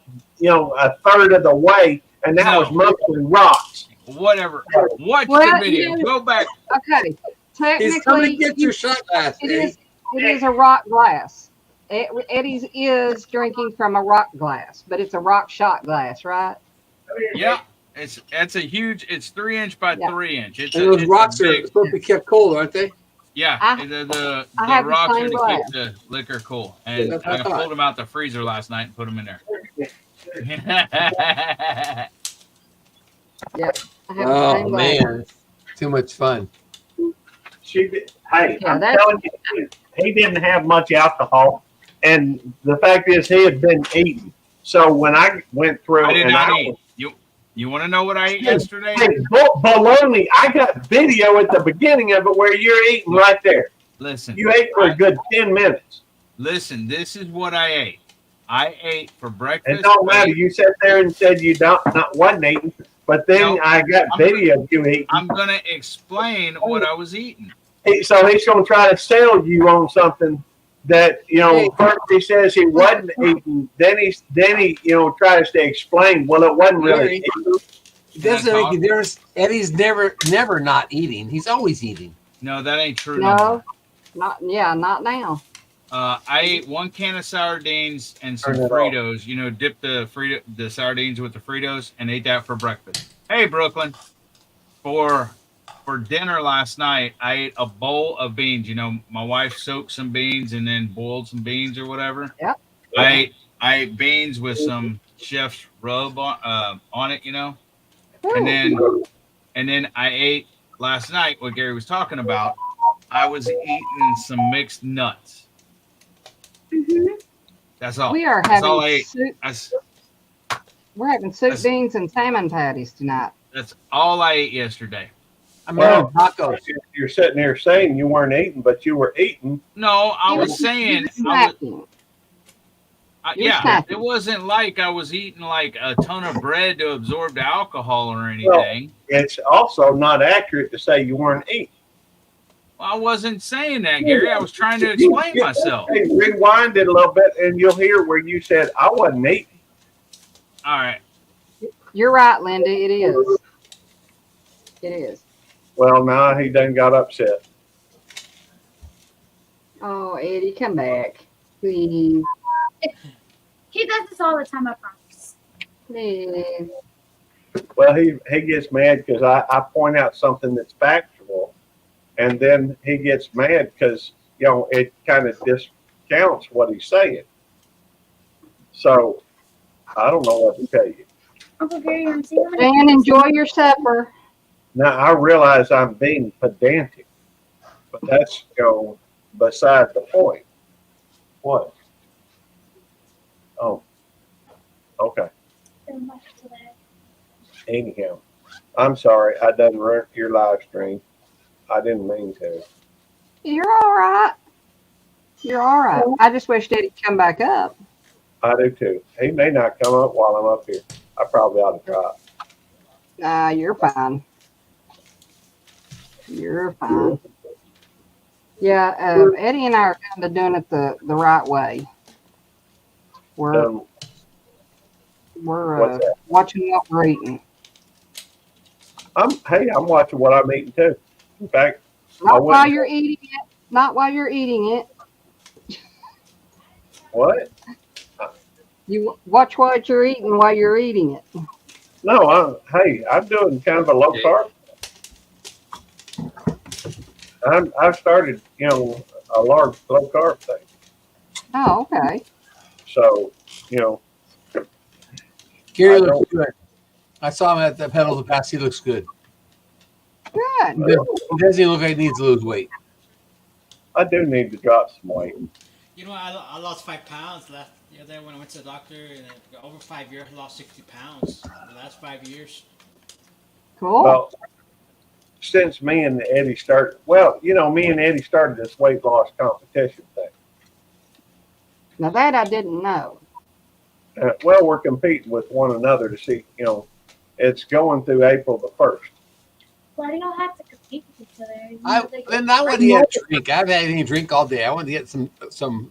a third of the way, and that was mostly rocks. Whatever. Watch Well, the video. yeah. Go back. Okay, He's coming technically, to get your shot glass. it is a rock glass. Eddie's is drinking from a rock glass, but it's a rock shot glass, right? Yeah. It's a huge. It's 3 inch by Yeah. 3 inch. It's And those rocks are big. supposed to be kept cold, aren't they? Yeah, I the have the rocks same are to glass. keep the liquor cool. And That's what I I thought. pulled them out the freezer last night and put them in there. I have the Oh same glass. man, too much fun. Hey, Yeah, I'm that's- telling you, he didn't have much alcohol, and the fact is, he had been eating. So when I went through, I did and not I eat. You want to know what I ate yesterday? Hey, baloney! I got video at the beginning of it where you're eating right there. Listen. You ate for a good 10 minutes. Listen, this is what I ate. I ate for breakfast. It don't matter. You sat there and said you wasn't eating, but then No, I got video of you eating. I'm gonna explain what I was eating. So he's going to try to sell you on something that first he says he wasn't eating, then he tries to explain. Well, it wasn't really. eating. It doesn't make a difference. Eddie's never not eating. He's always eating. No, that ain't true. No, not now. I ate 1 can of sardines and some Turn it off. Fritos. Dip the sardines with the Fritos and ate that for breakfast. Hey, Brooklyn. For dinner last night, I ate a bowl of beans. My wife soaked some beans and then boiled some beans or whatever. Yep. I ate beans with some chef's rub on it. And then I ate last night what Gary was talking about. I was eating some mixed nuts. That's all. We are That's all I having ate. soup. We're having soup, That's- beans, and salmon patties tonight. That's all I ate yesterday. I'm Well, having tacos. You're sitting there saying you weren't eating, but you were eating. No, I He was saying, snacking. You're Yeah, snacking. it wasn't like I was eating like a ton of bread to absorb the alcohol or Well, anything. it's also not accurate to say you weren't eating. I wasn't saying that, Gary. I was trying to explain myself. Hey, rewind it a little bit, and you'll hear where you said I wasn't eating. All right. You're right, Linda. It is. It is. Well, now he done got upset. Oh, Eddie, come back. Please. He does this all the time, I promise. Please. Well, he gets mad because I point out something that's factual, and then he gets mad because it kind of discounts what he's saying. So I don't know what to tell you. Uncle Gary, you want to see him? Dan, enjoy your supper. Now I realize I'm being pedantic, but that's beside the point. What? Oh, okay. Anyhow, I'm sorry. I done ruined your live stream. I didn't mean to. You're all right. You're all right. I just wish Eddie'd come back up. I do too. He may not come up while I'm up here. I probably ought to try. You're fine. You're fine. Yeah, Eddie and I are kind of doing it the right way. We're What's that? watching what we're eating. I'm watching what I'm eating too. In fact, Not while you're eating it. Not while you're eating it. what? You watch what you're eating while you're eating it. No, I'm doing kind of a low carb. I've started, a large low carb thing. Oh, okay. So, Gary looks good. I saw him at the pedals of past. He looks good. Good. He doesn't look like he needs to lose weight. I do need to drop some weight. You know, I lost 5 pounds last the other day when I went to the doctor, and over 5 years, I lost 60 pounds. The last 5 years. Cool. Well, since me and Eddie started, me and Eddie started this weight loss competition thing. Now that I didn't know. We're competing with one another to see, it's going through April the 1st. Why do y'all have to compete with each other? I want to get a drink. I haven't had any drink all day. I want to get some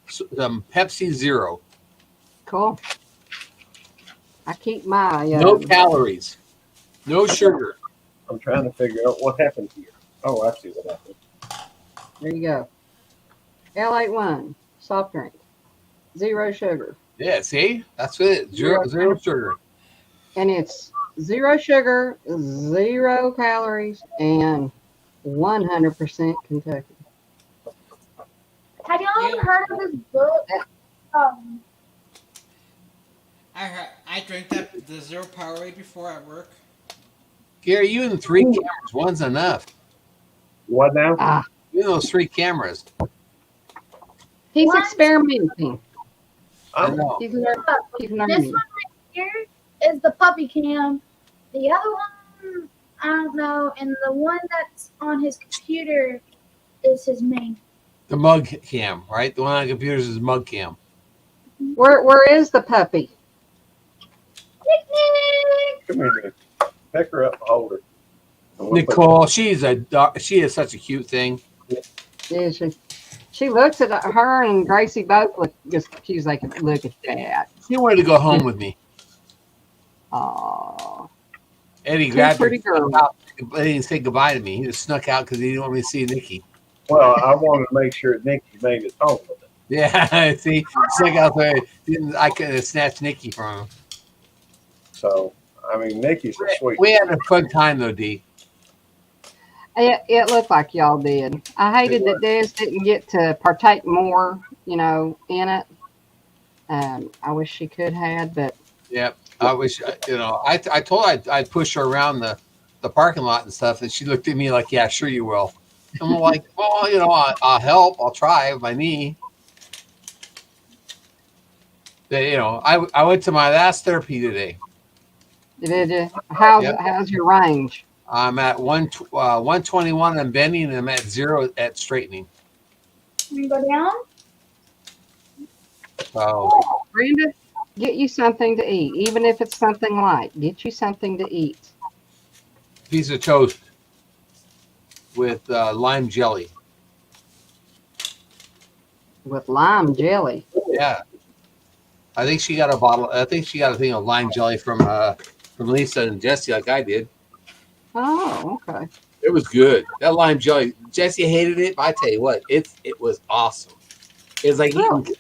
Pepsi Zero. Cool. I keep my No calories, no sugar. I'm trying to figure out what happened here. Oh, I see what happened. There you go. L81 soft drink, 0 sugar, Yeah, see, that's it. Zero sugar. and it's 0 sugar, 0 calories, and 100% Kentucky. Have y'all ever heard of this book? I drank the Zero Powerade before at work. Gary, you and 3 cameras. One's enough. What now? You know those 3 cameras. He's What? experimenting. I know. He's This learning. one right here is the puppy cam. The other one, I don't know. And the one that's on his computer is his main. The mug cam, right? The one on computers is mug cam. Where is the puppy? Picnic! Come here, Nick. Pick her up and hold her. Nicole, she is such a cute thing. Is she? She looks at her and Gracie both look. She's like, look at that. She wanted to go home with me. Oh, Eddie grabbed her. pretty girl. He didn't say goodbye to me. He just snuck out because he didn't want me to see Nikki. Well, I wanted to make sure Nikki made it home with it. Yeah, see, snuck out there. I could have snatched Nikki from him. So, Nikki's a sweet. We had a fun time though, D. It looked like y'all did. I hated that Des didn't get to partake more, in it. I wish she could have, but Yep. I wish, I told her I'd push her around the parking lot and stuff, and she looked at me like, yeah, sure you will. I'm like, well, I'll help. I'll try with my knee. But, I went to my last therapy today. did you? How's Yep. how's your range? I'm at 121 on bending, and I'm at 0 at straightening. Can you go down? So Brenda, get you something to eat, even if it's something light. Get you something to eat. Piece of toast with lime jelly. With lime jelly. Yeah, I think she got a bottle. I think she got a thing of lime jelly from Lisa and Jesse, like I did. Oh, okay. It was good. That lime jelly. Jesse hated it, but I tell you what, it was awesome. It was like eating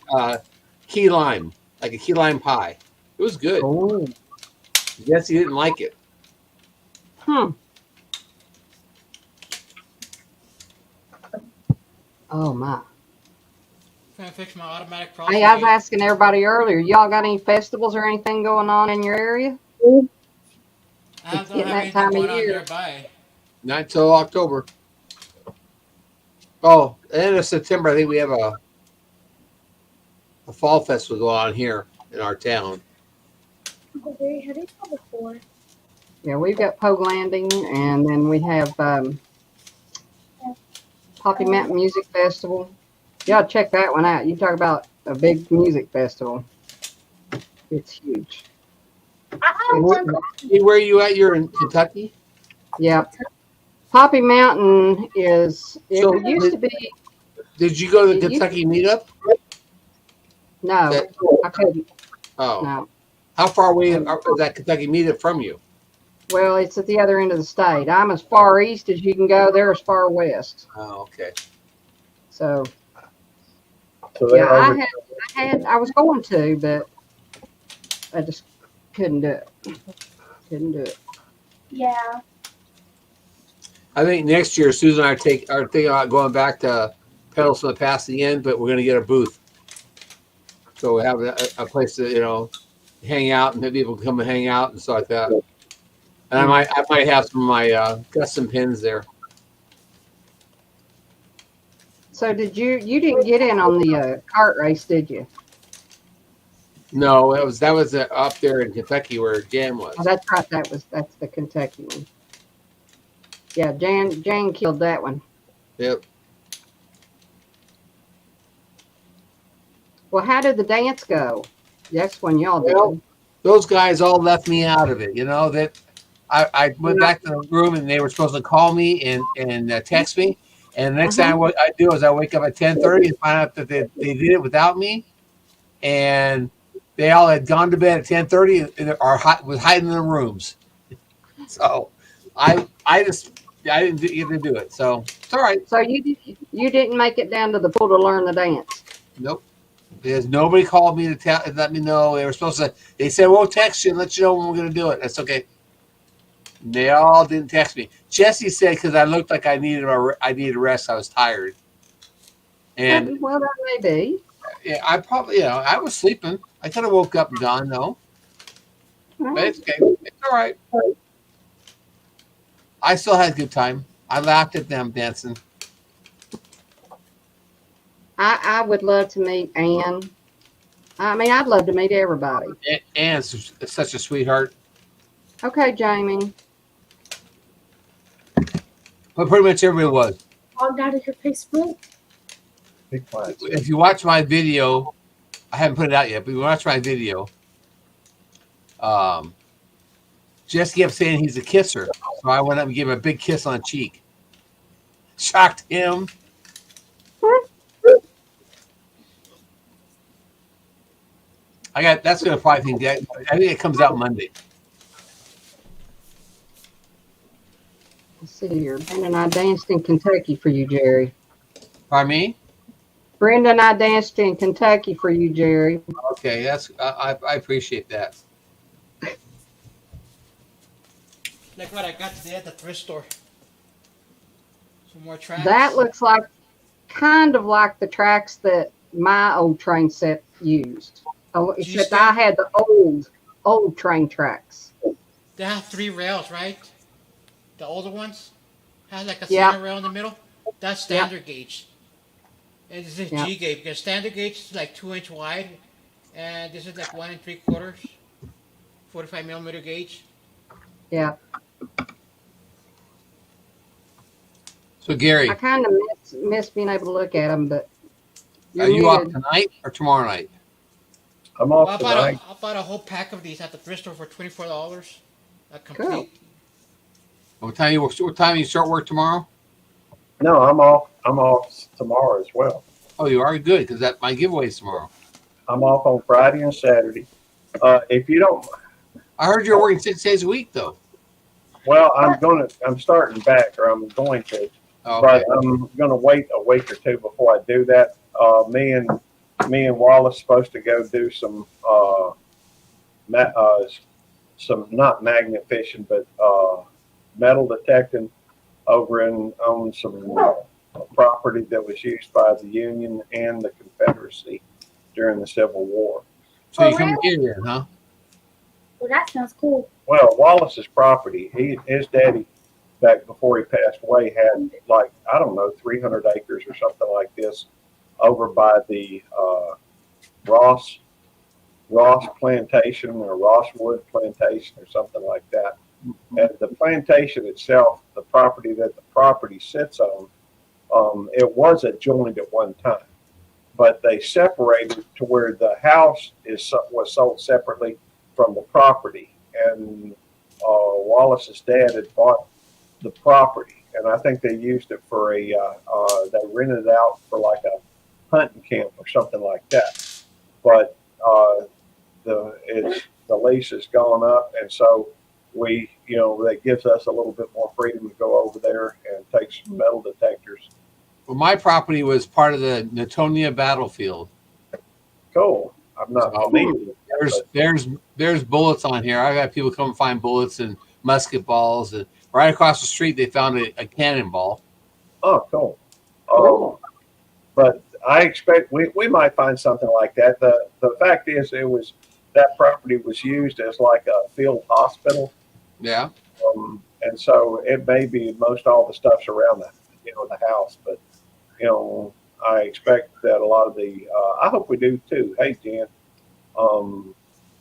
key lime, like a key lime pie. It was good. Oh. Jesse didn't like it. Hmm. Oh my. Trying to fix my automatic Hey, processor. I was asking everybody earlier, y'all got any festivals or anything going on in your area? I It's don't getting have that anything time of going on year. nearby. Not until October. Oh, end of September, I think we have a fall festival go on here in our town. Uncle Gary, have you called before? Yeah, we've got Pogue Landing, and then we have Poppy Mountain Music Festival. Y'all check that one out. You talk about a big music festival. It's huge. I have It's, one. Hey, where are you at? You're in Kentucky? yeah. Poppy Mountain is, it So used to be, did you go to the it used, Kentucky meetup? no, That, I couldn't. oh, No. how far away is that Kentucky meetup from you? Well, it's at the other end of the state. I'm as far east as you can go. They're as far west. Oh, okay. So, So yeah, they're over. I was going to, but I just couldn't do it. Couldn't do it. Yeah. I think next year Susan and I are thinking about going back to Pedals from the Past again, but we're going to get a booth, so we have a place to hang out and people can come and hang out and stuff like that. And I might have some of my custom pins there. So you didn't get in on the kart race, did you? No, that was up there in Kentucky where Jan was. Oh, that's right. That's the Kentucky one. Yeah, Jane killed that one. Yep. Well, how did the dance go? That's when y'all Well, did. those guys all left me out of it. That I went back to the room and they were supposed to call me and text me. And the next time what I do is I wake up at 10:30 and find out that they did it without me. And they all had gone to bed at 10:30 and was hiding in the rooms. So I didn't get to do it. So it's all right. So you didn't make it down to the pool to learn the dance. Nope. Because nobody called me to let me know. They were supposed to. They said we'll text you and let you know when we're going to do it. That's okay. They all didn't text me. Jesse said because I looked like I needed a rest. I was tired. And Well, that may be. yeah, I probably I was sleeping. I could have woke up and gone no, but it's okay. It's all right. I still had a good time. I laughed at them dancing. I would love to meet Ann. I mean, I'd love to meet everybody. Anne's such a sweetheart. Okay, Jamie. But pretty much everybody was. Logged out of your Facebook. Big plans. If you watch my video, I haven't put it out yet, but if you watch my video, Jesse kept saying he's a kisser. So I went up and gave him a big kiss on the cheek. Shocked him. That's gonna probably think I think it comes out Monday. Let's see here. Brenda and I danced in Kentucky for you, Jerry. Pardon me? Brenda and I danced in Kentucky for you, Jerry. Okay, I appreciate that. Like what I got today at the thrift store. Some more tracks. That looks like kind of like the tracks that my old train set used. Oh, Did you except still- I had the old train tracks. They have 3 rails, right? The older ones has like a Yeah. center rail in the middle. That's standard gauge. And this is Yeah. G gauge because standard gauge is like 2-inch wide, and this is like 1 3/4, 45 millimeter gauge. Yeah. So Gary, I kind of miss being able to look at them, but are you off tonight or tomorrow night? I'm Well, off tonight. I bought a whole pack of these at the thrift store for $24. A complete. Cool. What time you start work tomorrow? No, I'm off. I'm off tomorrow as well. Oh, you are good because that my giveaway's tomorrow. I'm off on Friday and Saturday. If you don't, I heard you're working 6 days a week though. well, I'm starting back, or I'm going to, Okay. but I'm gonna wait a week or two before I do that. Me and Wallace supposed to go do some not magnet fishing, but metal detecting over on some property that was used by the Union and the Confederacy during the Civil War. So you come get here, huh? Well, that sounds cool. Well, Wallace's property, his daddy, back before he passed away, had like, I don't know, 300 acres or something like this over by the Ross plantation or Rosswood plantation or something like that. And the plantation itself, the property that the property sits on, it was adjoined at one time, but they separated to where the house was sold separately from the property. And Wallace's dad had bought the property, and I think they used it for they rented it out for like a hunting camp or something like that. But the lease has gone up, and so that gives us a little bit more freedom to go over there and take some metal detectors. Well, my property was part of the Natonia battlefield. Cool. I'm not familiar. There's bullets on here. I've had people come and find bullets and musket balls, and right across the street they found a cannonball. Oh, cool. But I expect we might find something like that. The fact is, that property was used as like a field hospital. Yeah. And so it may be most all the stuff's around the house, but I expect that a lot of I hope we do too. Hey, Jen.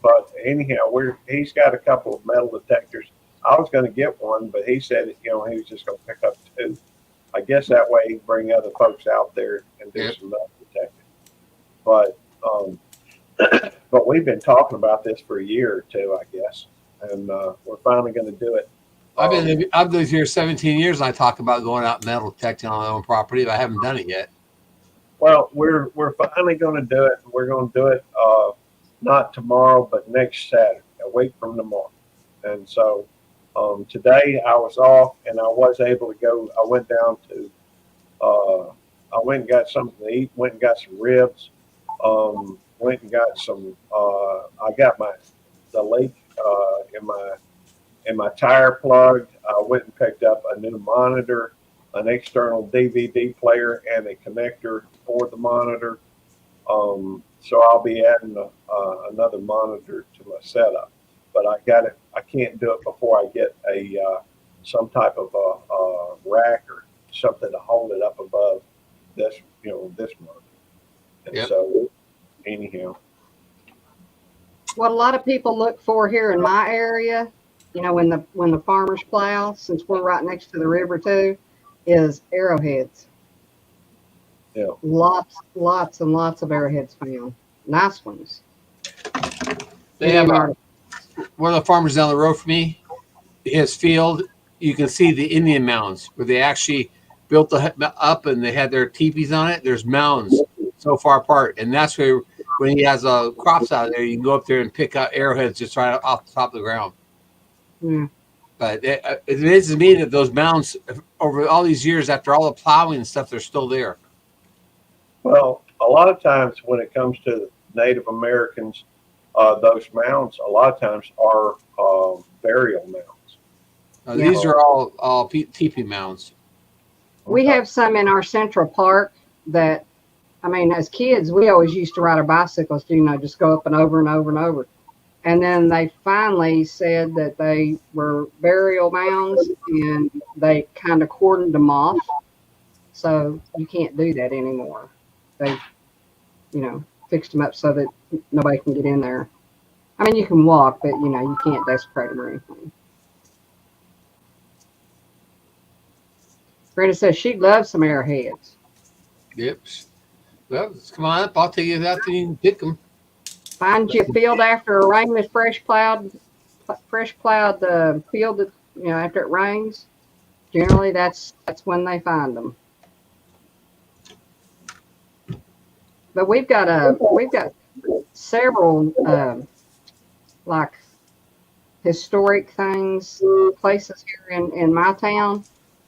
But anyhow, he's got a couple of metal detectors. I was going to get one, but he said, he was just going to pick up 2. I guess that way he can bring other folks out there and do some metal detecting. But we've been talking about this for a year or 2, I guess, and we're finally going to do it. I've been here 17 years, and I talk about going out metal detecting on my own property, but I haven't done it yet. Well, we're finally going to do it. We're going to do it not tomorrow, but next Saturday, a week from tomorrow. And so today I was off, and I was able to go. I went down to I went and got something to eat. Went and got some ribs. Went and got some. I got the leak in my tire plugged. I went and picked up a new monitor, an external DVD player, and a connector for the monitor. So I'll be adding another monitor to my setup, but I can't do it before I get some type of a rack or something to hold it up above this monitor. And so anyhow. What a lot of people look for here in my area, when the farmers plow, since we're right next to the river too, is arrowheads. Yeah. Lots and lots of arrowheads found. Nice ones. They have one of the farmers down the road from me, his field, you can see the Indian mounds where they actually built up and they had their teepees on it. There's mounds so far apart, and that's where when he has crops out there, you can go up there and pick out arrowheads just right off the top of the ground. Yeah. But it amazes me that those mounds, over all these years, after all the plowing and stuff, they're still there. Well, a lot of times when it comes to Native Americans, those mounds a lot of times are burial mounds. These are all teepee mounds. We have some in our Central Park that, as kids, we always used to ride our bicycles, just go up and over and over and over. And then they finally said that they were burial mounds, and they kind of cordoned them off. So you can't do that anymore. They, fixed them up so that nobody can get in there. You can walk, but, you can't desecrate them or anything. Brenda says she'd love some arrowheads. Yep. Well, come on up. I'll take you out there and you can pick them. Find you a field after a rain is fresh plowed field that, after it rains. Generally, that's when they find them. But we've got several like historic things, places here in my town.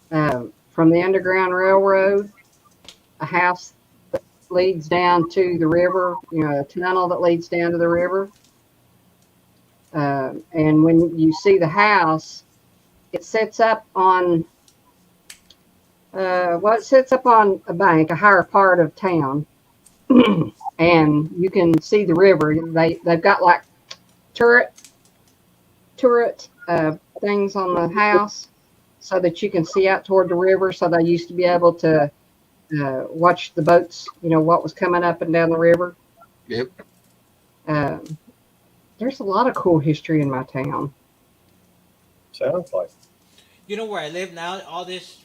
From the Underground Railroad, a house that leads down to the river, a tunnel that leads down to the river. And when you see the house, it sits up on it sits up on a bank, a higher part of town, and you can see the river. They've got like turret things on the house so that you can see out toward the river. So they used to be able to watch the boats, what was coming up and down the river. Yep. There's a lot of cool history in my town. Sounds like. You know where I live now? All this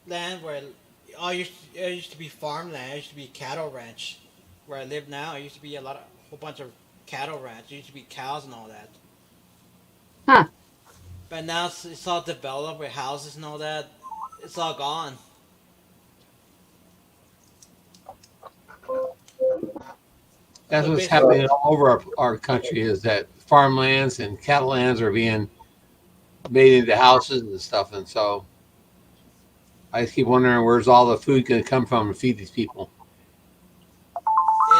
land where it used to be farmland. It used to be cattle ranch. Where I live now, it used to be whole bunch of cattle ranch. It used to be cows and all that. Huh. But now it's all developed with houses and all that. It's all gone. That's So what's basically- happening all over our country is that farmlands and cattle lands are being made into houses and stuff. And so I just keep wondering where's all the food going to come from to feed these people.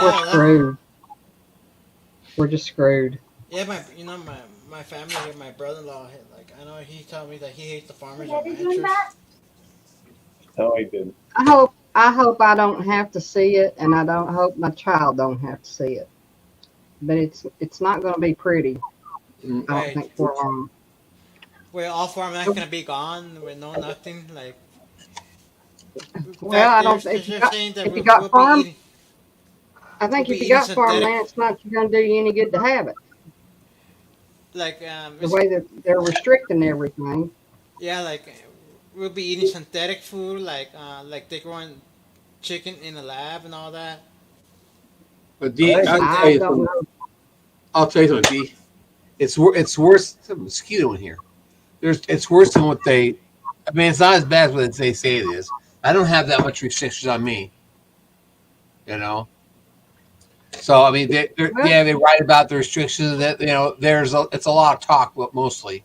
We're Yeah, screwed. We're just screwed. yeah. My family here, my brother-in-law, I know he told me that he hates the farmers and Daddy doing ranchers. that? No, he didn't. I hope I don't have to see it, and I don't hope my child don't have to see it. But it's not going to be pretty. I don't Right. think for long. Where all farmland's gonna be gone with no nothing. Well, I don't. They're If you got, saying that if you got we'll farm, be eating, I think we'll if be you got eating farmland, synthetic- it's not going to do you any good to have it. The way that they're restricting everything. yeah, we'll be eating synthetic food, they're growing chicken in the lab and all that. But D, I I don't know. I'll tell you something, D. It's worse. There's a mosquito in here. It's worse than what they. I mean, it's not as bad as what they say it is. I don't have that much restrictions on me. So I mean, they write about the restrictions that it's a lot of talk, but mostly.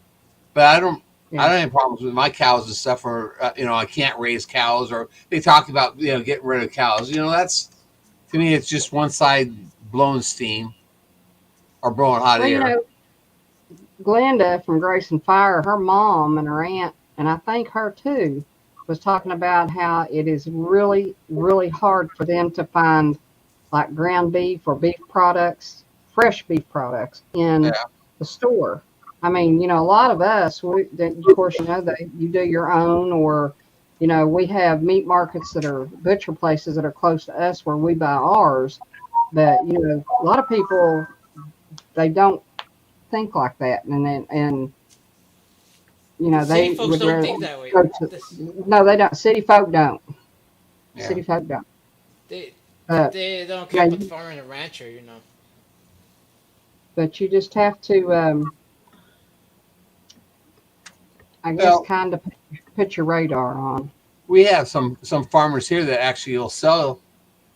But I don't have any problems with my cows and stuff, or I can't raise cows, or they talk about getting rid of cows. That's to me, it's just one side blowing steam or blowing hot air. Glenda from Grace and Fire, her mom and her aunt, and I think her too, was talking about how it is really, really hard for them to find like ground beef or beef products, fresh beef products in the store. I mean, a lot of us, of course, you do your own, or, we have meat markets that are butcher places that are close to us where we buy ours. But, a lot of people, they don't think like that. And City they folks would don't rather think that way. go to, no, they don't. City folk don't. Yeah. City folk don't. They Uh, they don't care yeah, about the farmer and the rancher, But you just have to, I guess, Well- kind of put your radar on. We have some farmers here that actually will sell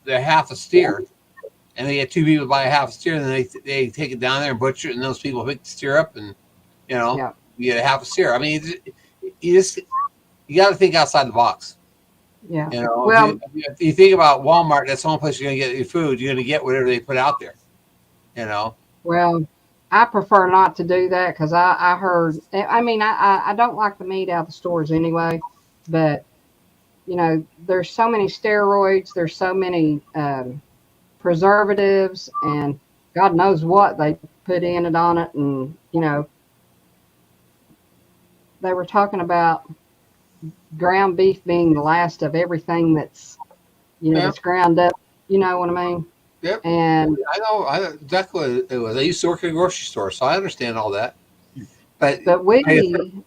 their half a steer, and they get two people to buy a half a steer, and then they take it down there and butcher it, and those people pick the steer up, and Yeah. you get a half a steer. I mean, you got to think outside the box. Yeah. Well, if you think about Walmart, that's the only place you're going to get your food. You're going to get whatever they put out there. Well, I prefer not to do that because I heard. I mean, I don't like the meat out of the stores anyway, but there's so many steroids, there's so many preservatives, and God knows what they put in it on it, and they were talking about ground beef being the last of everything that's that's ground up. You know what I mean? Yep. And I know exactly what it was. I used to work at a grocery store, so I understand all that. But we if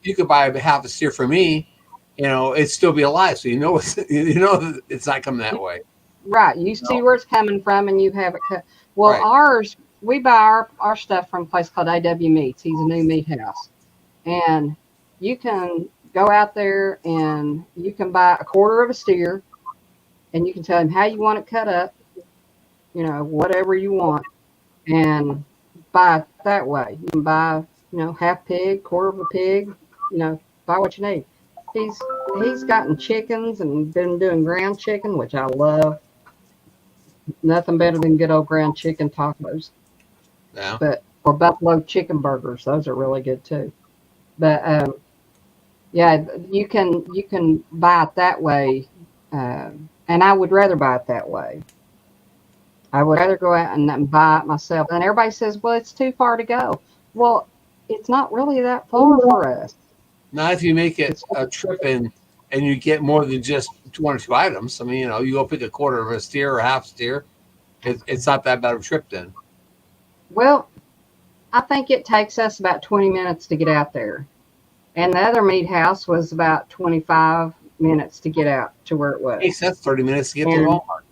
you could buy a half a steer for me, it'd still be alive. So it's not coming that way. right. You see where it's coming from, and you have it cut. Well, Right. ours, we buy our stuff from a place called AW Meats. He's a new meat house, and you can go out there and you can buy a quarter of a steer, and you can tell him how you want it cut up, whatever you want, and buy it that way. You can buy, half pig, quarter of a pig, buy what you need. He's he's gotten chickens and been doing ground chicken, which I love. Nothing better than good old ground chicken tacos, Yeah. or buffalo chicken burgers. Those are really good too. But yeah, you can buy it that way, and I would rather buy it that way. I would rather go out and buy it myself. And everybody says, well, it's too far to go. Well, it's not really that far for us. Not if you make it It's a trip and you get more than just one or two items. I mean, you go pick a quarter of a steer or a half steer. It's not that bad of a trip then. Well, I think it takes us about 20 minutes to get out there. And the other meat house was about 25 minutes to get out to where it Hey, was. so that's 30 minutes to get to And Walmart.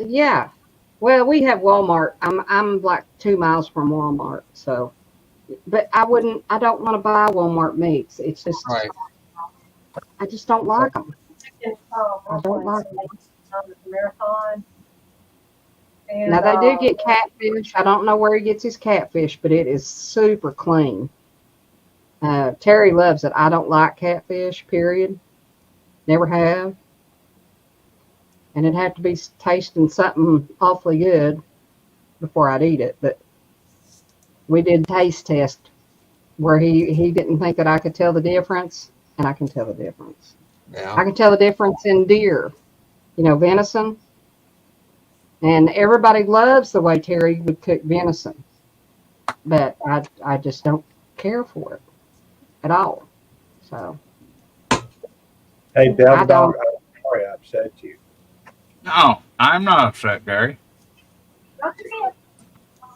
yeah. Well, we have Walmart. I'm like 2 miles from Walmart, so but I don't want to buy Walmart meats. It's just Right. I just don't like them. I don't like them. Marathon. And, Now they do get catfish. I don't know where he gets his catfish, but it is super clean. Terry loves it. I don't like catfish, period. Never have. And it'd have to be tasting something awfully good before I'd eat it. But we did taste test where he didn't think that I could tell the difference, and I can tell the difference. Yeah. I can tell the difference in deer, venison. And everybody loves the way Terry would cook venison, but I just don't care for it at all. So Hey, Devil I Dog, don't. I'm sorry I upset you. No, I'm not upset, Gary. I See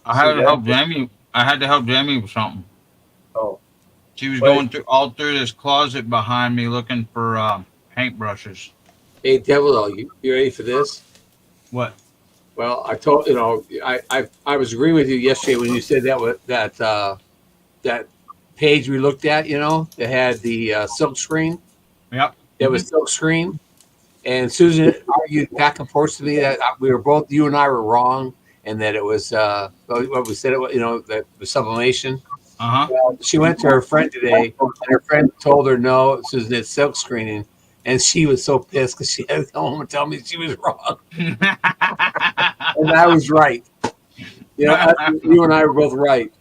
had to help that? Jamie. I had to help Jamie with something. Oh, She was Wait. going through this closet behind me looking for paintbrushes. Hey, Devil, Dog, you ready for this? What? Well, I told I was agreeing with you yesterday when you said that page we looked at, that had the silk screen. Yep. That was silk screen, and Susan argued back and forth to me that you and I were wrong, and that it was what we said it was, that was sublimation. Uh huh. Well, she went to her friend today, and her friend told her no, Susan, it's silk screening, and she was so pissed because she had to come home and tell me she was wrong, and I was right. You and I were both right.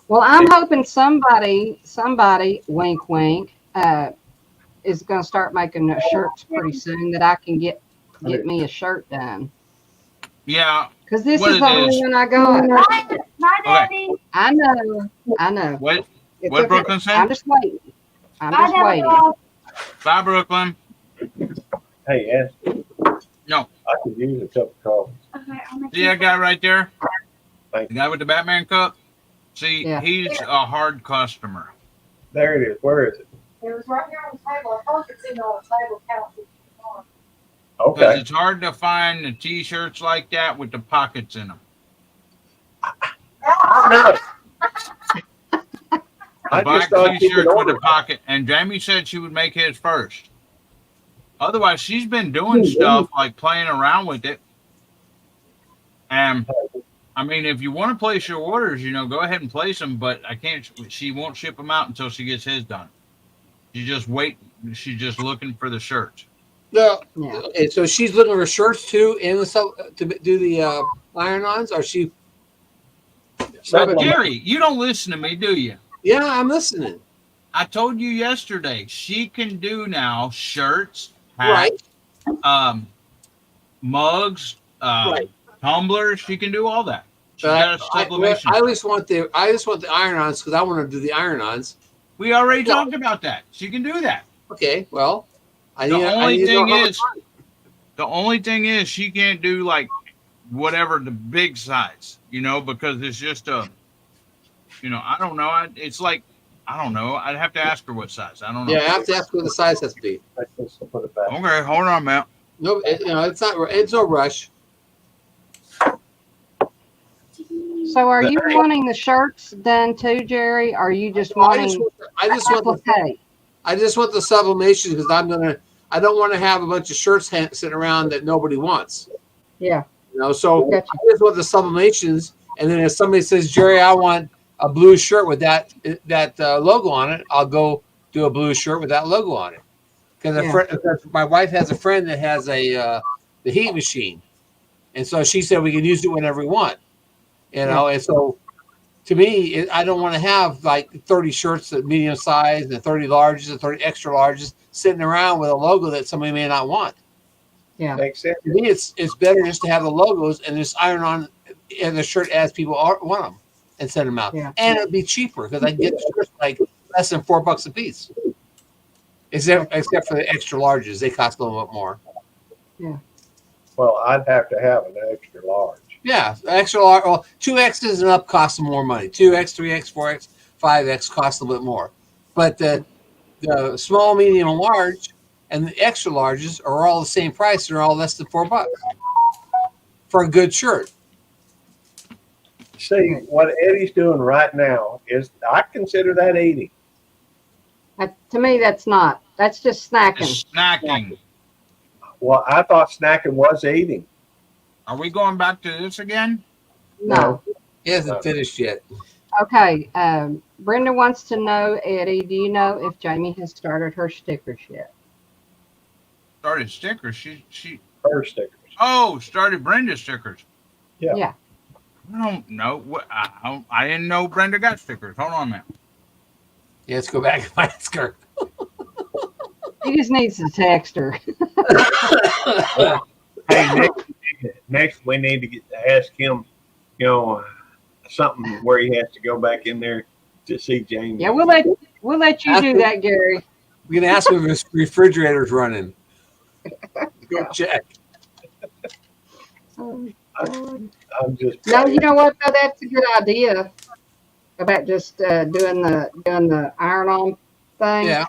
Well, I'm hoping somebody, wink, wink, is going to start making shirts pretty soon that I can get me a shirt done. Yeah. Because this What is it the only is. one I got. Bye, Daddy. I know. What? It's What okay. Brooklyn said? I'm just waiting. I'm Bye, just Devil waiting. Dog. Bye, Brooklyn. hey, Esther. No. I could use a cup of coffee. Okay, I'll make See that guy right there? Thank The guy with the Batman cup? See, Yeah. he's a hard customer. There it is. Where is it? It was right here on the table. I thought it's in on the table couch. Because Okay. it's hard to find the t-shirts like that with the pockets in them. I know. The I black just thought you t-shirts could with order. the pocket. And Jamie said she would make his first. Otherwise, she's been doing stuff like playing around with it. And I mean, if you want to place your orders, go ahead and place them. But she won't ship them out until she gets his done. She just wait. She's just looking for the shirts. No. Yeah. Okay, so she's looking for shirts too, in to do the iron-ons. Or she? Gary, you don't listen to me, do you? Yeah, I'm listening. I told you yesterday she can do now shirts, hats, Right. mugs, Right. tumblers. She can do all that. She's got a sublimation. I just want the iron-ons because I want to do the iron-ons. We already talked about that. She can do that. Okay, well, The only thing is she can't do like whatever the big size, because it's just I don't know. It's like, I don't know. I'd have to ask her what size. I don't know. Yeah, I have to ask what the size has to be. Let's put it back. Okay, hold on, man. No, it's not. It's no rush. So are you wanting the shirts done too, Jerry? Or are you just wanting I just want the applique? I just want the sublimation because I don't want to have a bunch of shirts sitting around that nobody wants. Yeah. So Gotcha. I just want the sublimations, and then if somebody says, Jerry, I want a blue shirt with that logo on it, I'll go do a blue shirt with that logo on it. Because my wife has a friend that has the heat machine, and so she said we can use it whenever we want. And so to me, I don't want to have like 30 shirts at medium size and 30 larges and 30 extra larges sitting around with a logo that somebody may not want. Yeah. Makes sense. To me, it's better just to have the logos and just iron on in the shirt as people want them and send them out. Yeah. And it'd be cheaper because I can get the shirts like less than $4 a piece. Except for the extra larges, they cost a little bit more. Yeah. Well, I'd have to have an extra large. Yeah, extra large. Well, 2Xs and up cost more money. 2X, 3X, 4X, 5X cost a little bit more. But the small, medium, and large and the extra larges are all the same price. They're all less than $4 for a good shirt. See, what Eddie's doing right now is, I consider that eating. To me, that's not. That's just snacking. It's snacking. Well, I thought snacking was eating. Are we going back to this again? No. He hasn't finished yet. Okay. Brenda wants to know, Eddie, do you know if Jamie has started her stickers yet? Started stickers. She Her stickers. Oh, started Brenda's stickers. Yeah. Yeah. I don't know. I didn't know Brenda got stickers. Hold on now. Yeah, let's go back and ask her. He just needs to text her. Hey, next we need to ask him, something where he has to go back in there to see Jamie. Yeah, we'll let you do that, Gary. We're gonna ask him if his refrigerator's running. Go check. Oh, I'm just no, you know what? Though, that's a good idea about just doing the iron-on thing. Yeah,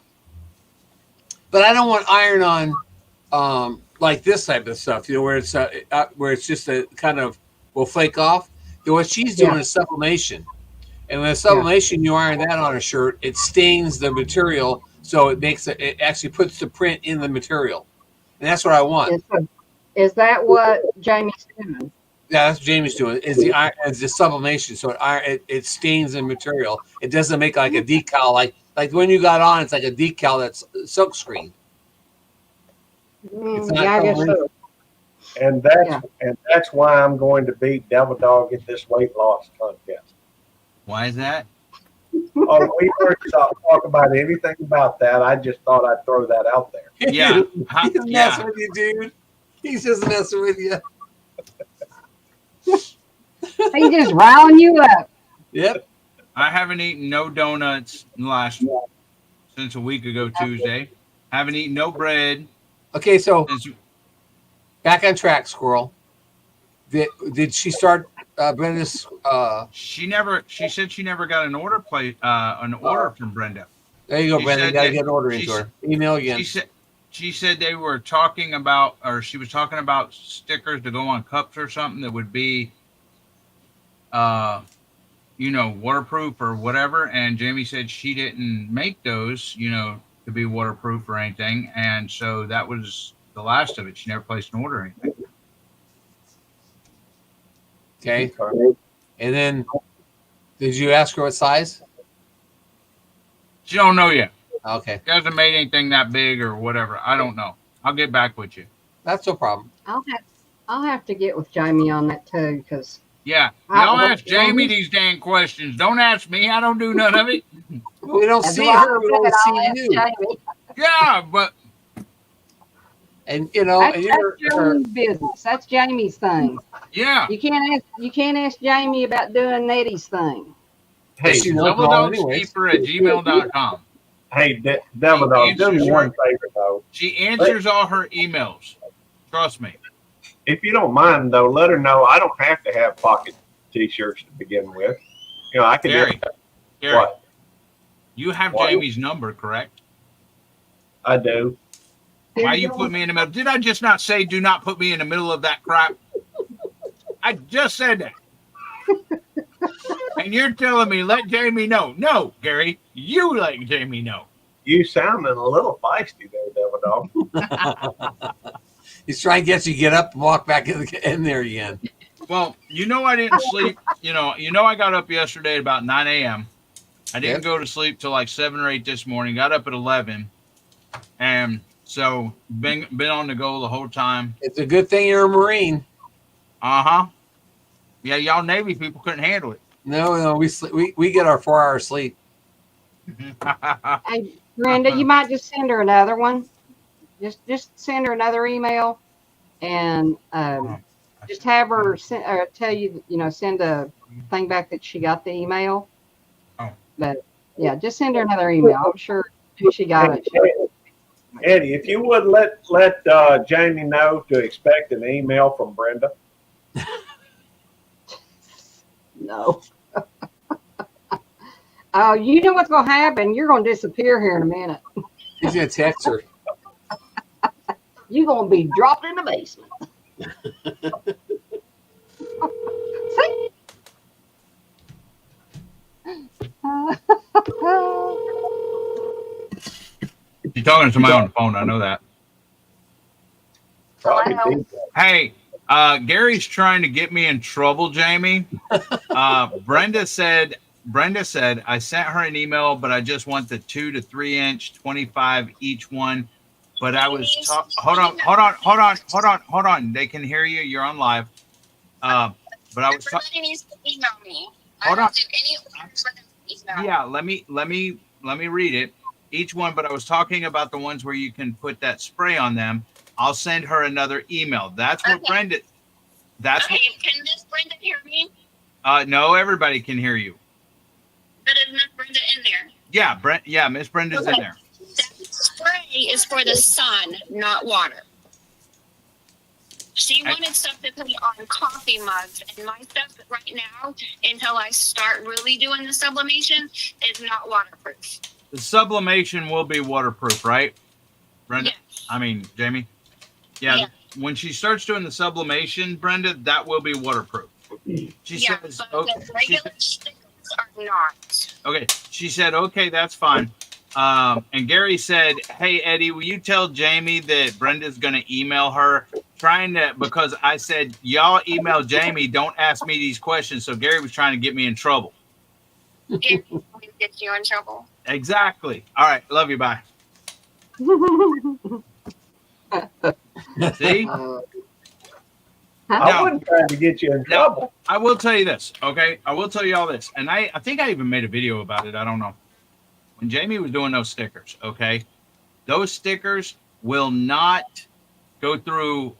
but I don't want iron on like this type of stuff. Where it's just a kind of will flake off. What she's doing is sublimation, and with sublimation, you iron that on a shirt, it stains the material, so it actually puts the print in the material, and that's what I want. Is that what Jamie's doing? Yeah, that's what Jamie's doing. Is the sublimation, so it stains the material. It doesn't make like a decal, like when you got on, it's like a decal that's silk screen. Yeah, I guess so. And that's why I'm going to beat Devil Dog at this weight loss contest. Why is that? Oh, we weren't talk about anything about that. I just thought I'd throw that out there. Yeah. He's messing with you, dude. He's just messing with you. He's just riling you up. Yep. I haven't eaten no donuts since a week ago Tuesday. Haven't eaten no bread. Okay, so back on track, Squirrel. Did she start Brenda's? She said she never got an order from Brenda. There you go, Brenda. You gotta get an order into her. Email again. She said they were talking about, or she was talking about stickers to go on cups or something that would be, waterproof or whatever. And Jamie said she didn't make those, to be waterproof or anything. And so that was the last of it. She never placed an order or anything. Okay. And then, did you ask her what size? She don't know yet. Okay. She hasn't made anything that big or whatever. I don't know. I'll get back with you. That's no problem. I'll have to get with Jamie on that too, because yeah, y'all ask Jamie these dang questions. Don't ask me. I don't do none of it. We don't see her. We don't see you. Jamie. Yeah, but and that's Jamie's business. That's Jamie's thing. Yeah, you can't ask Jamie about doing Nettie's thing. Hey, DevilDogSkeeper@gmail.com. Hey, Devil Dog, do me one favor though. She answers all her emails. Trust me. If you don't mind though, let her know I don't have to have pocket T-shirts to begin with. I can. Gary, what? You have Jamie's number, correct? I do. Why you put me in the middle? Did I just not say do not put me in the middle of that crap? I just said that. And you're telling me let Jamie know. No, Gary, you let Jamie know. You sounding a little feisty there, Devil Dog. He's trying to get you to get up and walk back in there again. Well, I didn't sleep. I got up yesterday at about 9 a.m. I didn't go to sleep till like 7 or 8 this morning. Got up at 11. And so been on the go the whole time. It's a good thing you're a Marine. Uh-huh. Yeah, y'all Navy people couldn't handle it. No, we get our 4 hours sleep. Hey, Brenda, you might just send her another one. Just send her another email, and just have her tell you, send a thing back that she got the email. Oh. But yeah, just send her another email. I'm sure she got it. Eddie, if you would let Jamie know to expect an email from Brenda. No. Oh, you know what's going to happen? You're going to disappear here in a minute. He's going to text her. You're going to be dropped in the basement. See? You're talking to somebody on the phone. I know that. Probably. Hey, Gary's trying to get me in trouble, Jamie. Brenda said I sent her an email, but I just want the 2 to 3 inch, 25 each one. But I was hold on. They can hear you. You're on live. But I was Everybody needs to email me. Hold I on. don't do any orders without email. Yeah, let me read it. Each one, but I was talking about the ones where you can put that spray on them. I'll send her another email. That's what Brenda. That's okay. Can Miss Brenda hear me? No, everybody can hear you. But is Miss Brenda in there? Yeah, Yeah, Miss Brenda's in there. That spray is for the sun, not water. She wanted stuff to put on coffee mugs, and my stuff right now, until I start really doing the sublimation, is not waterproof. The sublimation will be waterproof, right, Brenda? Yes. I mean, Jamie. Yeah. When she starts doing the sublimation, Brenda, that will be waterproof. She says, but okay. the regular stickers are not. Okay. She said, okay, that's fine. And Gary said, hey, Eddie, will you tell Jamie that Brenda's going to email her? Because I said, y'all email Jamie, don't ask me these questions. So Gary was trying to get me in trouble. Gary gets you in trouble. Exactly. All right. Love you. Bye. See? I wasn't trying to get you in trouble. I will tell you this, okay? I will tell you all this. And I think I even made a video about it. I don't know. When Jamie was doing those stickers, okay? Those stickers will not go through,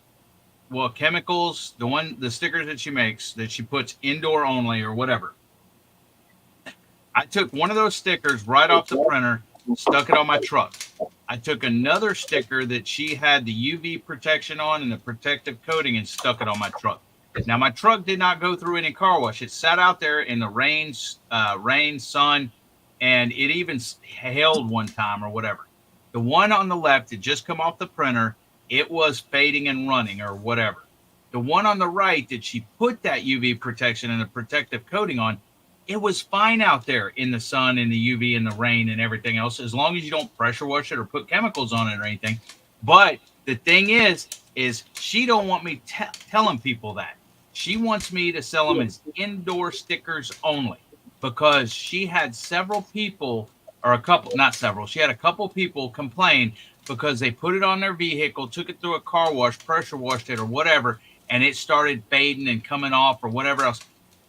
chemicals, the stickers that she makes, that she puts indoor only or whatever. I took one of those stickers right off the printer, stuck it on my truck. I took another sticker that she had the UV protection on and the protective coating and stuck it on my truck. Now, my truck did not go through any car wash. It sat out there in the rain, sun, and it even hailed one time or whatever. The one on the left had just come off the printer. It was fading and running or whatever. The one on the right that she put that UV protection and the protective coating on, it was fine out there in the sun and the UV and the rain and everything else, as long as you don't pressure wash it or put chemicals on it or anything. But the thing is she don't want me telling people that. She wants me to sell them as indoor stickers only, because she had several people, or a couple, not several, she had a couple people complain because they put it on their vehicle, took it through a car wash, pressure washed it or whatever, and it started fading and coming off or whatever else.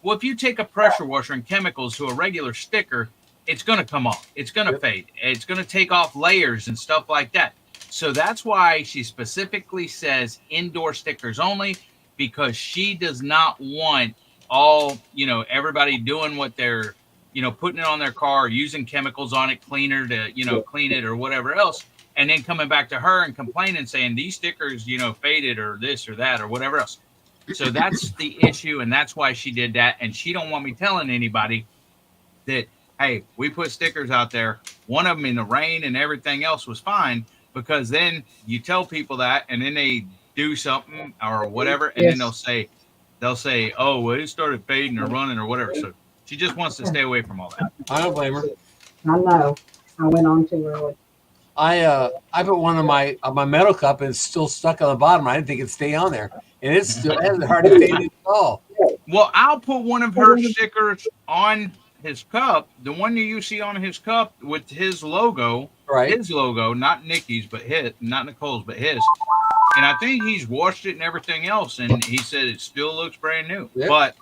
Well, if you take a pressure washer and chemicals to a regular sticker, it's going to come off. It's going to fade. It's going to take off layers and stuff like that. So that's why she specifically says indoor stickers only, because she does not want everybody doing what they're, putting it on their car, using chemicals on it, cleaner to, clean it or whatever else. And then coming back to her and complaining, saying these stickers, faded or this or that or whatever else. So that's the issue, and that's why she did that. And she don't want me telling anybody that, hey, we put stickers out there. One of them in the rain and everything else was fine, because then you tell people that, and then they do something or whatever, and then they'll say, oh, well, it started fading or running or whatever. So she just wants to stay away from all that. I don't blame her. I know. I went on too early. I put one of my metal cup and it's still stuck on the bottom. I didn't think it'd stay on there, and it still hasn't hardly faded at all. Well, I'll put one of her stickers on his cup, the one that you see on his cup with his logo, Right. his logo, not Nikki's, but his, not Nicole's, but his. And I think he's washed it and everything else, and he said it still looks brand new. Yep. But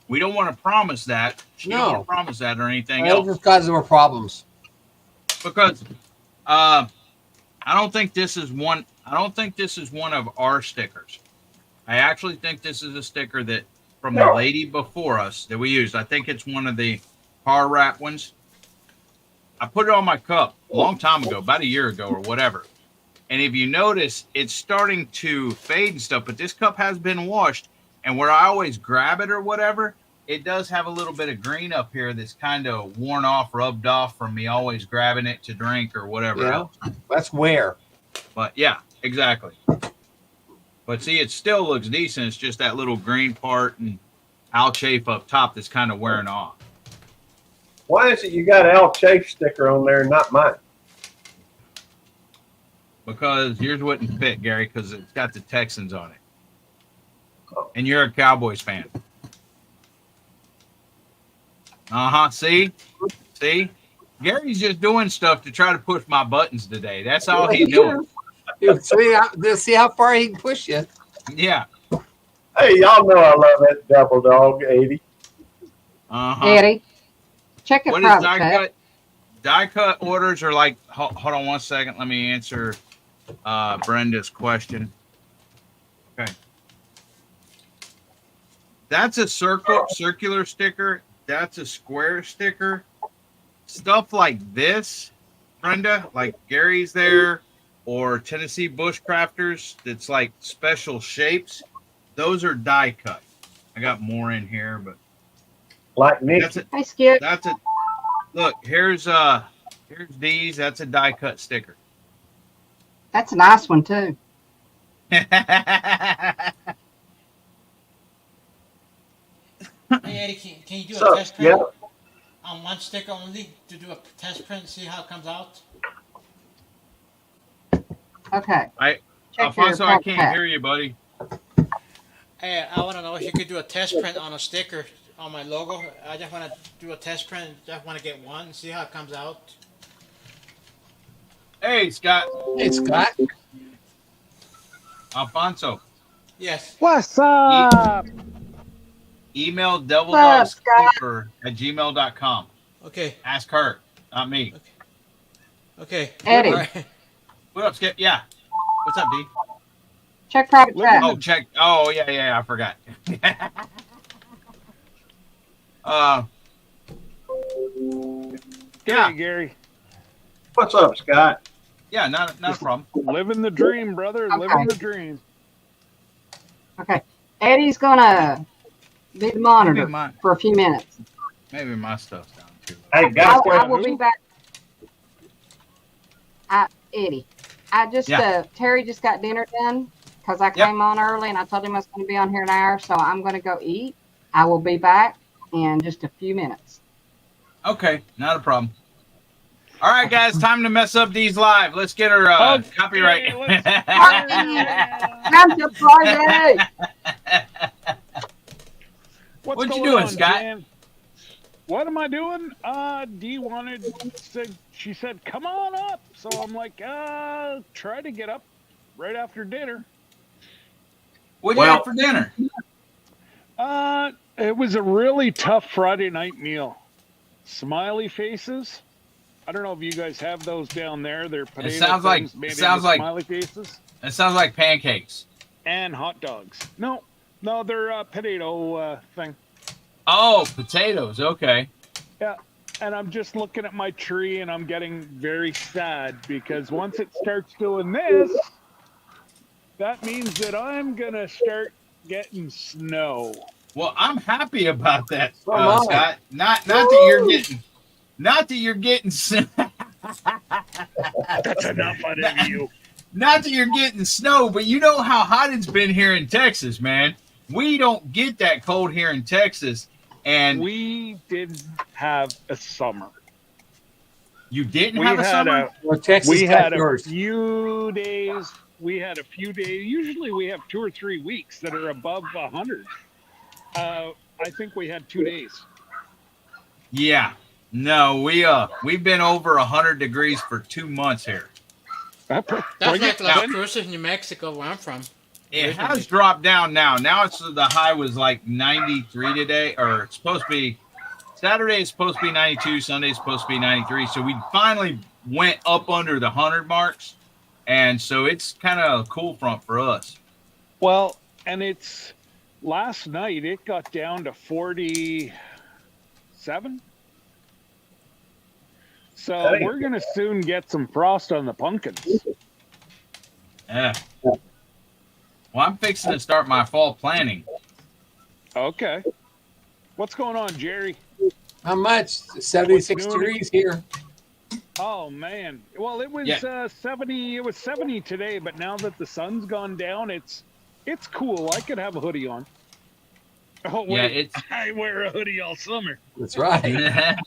we don't want to promise that. She don't No. want to promise that or anything It'll else. just cause more problems. Because I don't think this is one. I don't think this is one of our stickers. I actually think this is a sticker that from the lady before us that we used. I think it's one of the car wrap ones. I put it on my cup a long time ago, about a year ago or whatever. And if you notice, it's starting to fade and stuff. But this cup has been washed, and where I always grab it or whatever, it does have a little bit of green up here that's kind of worn off, rubbed off from me always grabbing it to drink or whatever else. That's wear. But yeah, exactly. But see, it still looks decent. It's just that little green part and Al Chafe up top that's kind of wearing off. Why is it you got Al Chafe sticker on there and not mine? Because yours wouldn't fit, Gary, because it's got the Texans on it. And you're a Cowboys fan. See? Gary's just doing stuff to try to push my buttons today. That's all he's doing. See how far he can push you. Yeah. Hey, y'all know I love that Double Dog 80. Eddie, check it What is private die chat. cut? Die cut orders are like, hold on 1 second. Let me answer Brenda's question. Okay. That's a circular sticker. That's a square sticker. Stuff like this, Brenda, like Gary's there, or Tennessee Bushcrafters, that's like special shapes. Those are die cut. I got more in here, but like Nick. Hey, Skip. That's a look. Here's these. That's a die cut sticker. That's a nice one too. Hey, Eddie, can you do a test print on one sticker only to do a test print and see how it comes out? Okay. Alfonso, I can't hear you, buddy. Hey, I want to know if you could do a test print on a sticker on my logo. I just want to do a test print. Just want to get one and see how it comes out. Hey, Scott. Hey, Scott. Alfonso. Yes. What's up? Email devildogskeeper@gmail.com. Okay. Ask her, not me. Okay. Eddie. All right. What up, Skip? Yeah. What's up, D? Check private chat. Oh, check. Oh, yeah. I forgot. Yeah. Hey, Gary. What's up, Scott? Yeah, not a problem. Living the dream, brother. Okay. Living the dream. Okay. Eddie's gonna be the monitor Maybe for a few minutes. Maybe my stuff's down too. Hey, guys, I will be back. Eddie, Terry just got dinner done because I came on early and I told him I was going to be on here an hour, so I'm going to go eat. I will be back in just a few minutes. Okay, not a problem. All right, guys, time to mess up these live. Let's get her copyright. Time to party! What's What you going doing, on, Scott? Jan? What am I doing? Dee she said, come on up. So I'm like, try to get up right after dinner. What do you have for dinner? It was a really tough Friday night meal. Smiley faces. I don't know if you guys have those down there. They're potato sounds like- things made it sounds into like- smiley faces. It sounds like pancakes. And hot dogs. No, they're potato thing. Oh, potatoes. Okay. Yeah, and I'm just looking at my tree and I'm getting very sad because once it starts doing this, that means that I'm gonna start getting snow. Well, I'm happy about that, Come on. Scott. Not that you're getting That's enough out of you. Not that you're getting snow, but you know how hot it's been here in Texas, man. We don't get that cold here in Texas. And we didn't have a summer. You didn't have a summer? We had a few days. We had a few days. Usually we have 2 or 3 weeks that are above 100. I think we had 2 days. Yeah. No, we've been over 100 degrees for 2 months here. That's like Las Cruces, New Mexico, where I'm from. It has dropped down now. Now the high was like 93 today, or it's supposed to be Saturday is supposed to be 92, Sunday is supposed to be 93. So we finally went up under the 100 marks, and so it's kind of a cool front for us. Well, and it's last night it got down to 47. So we're gonna soon get some frost on the pumpkins. Yeah. Well, I'm fixing to start my fall planning. Okay. What's going on, Jerry? Not much. 76 degrees here. Oh man. Well, it was 70. It was 70 today, but now that the sun's gone down, it's cool. I could have a hoodie on. Oh wait, I wear a hoodie all summer. That's right.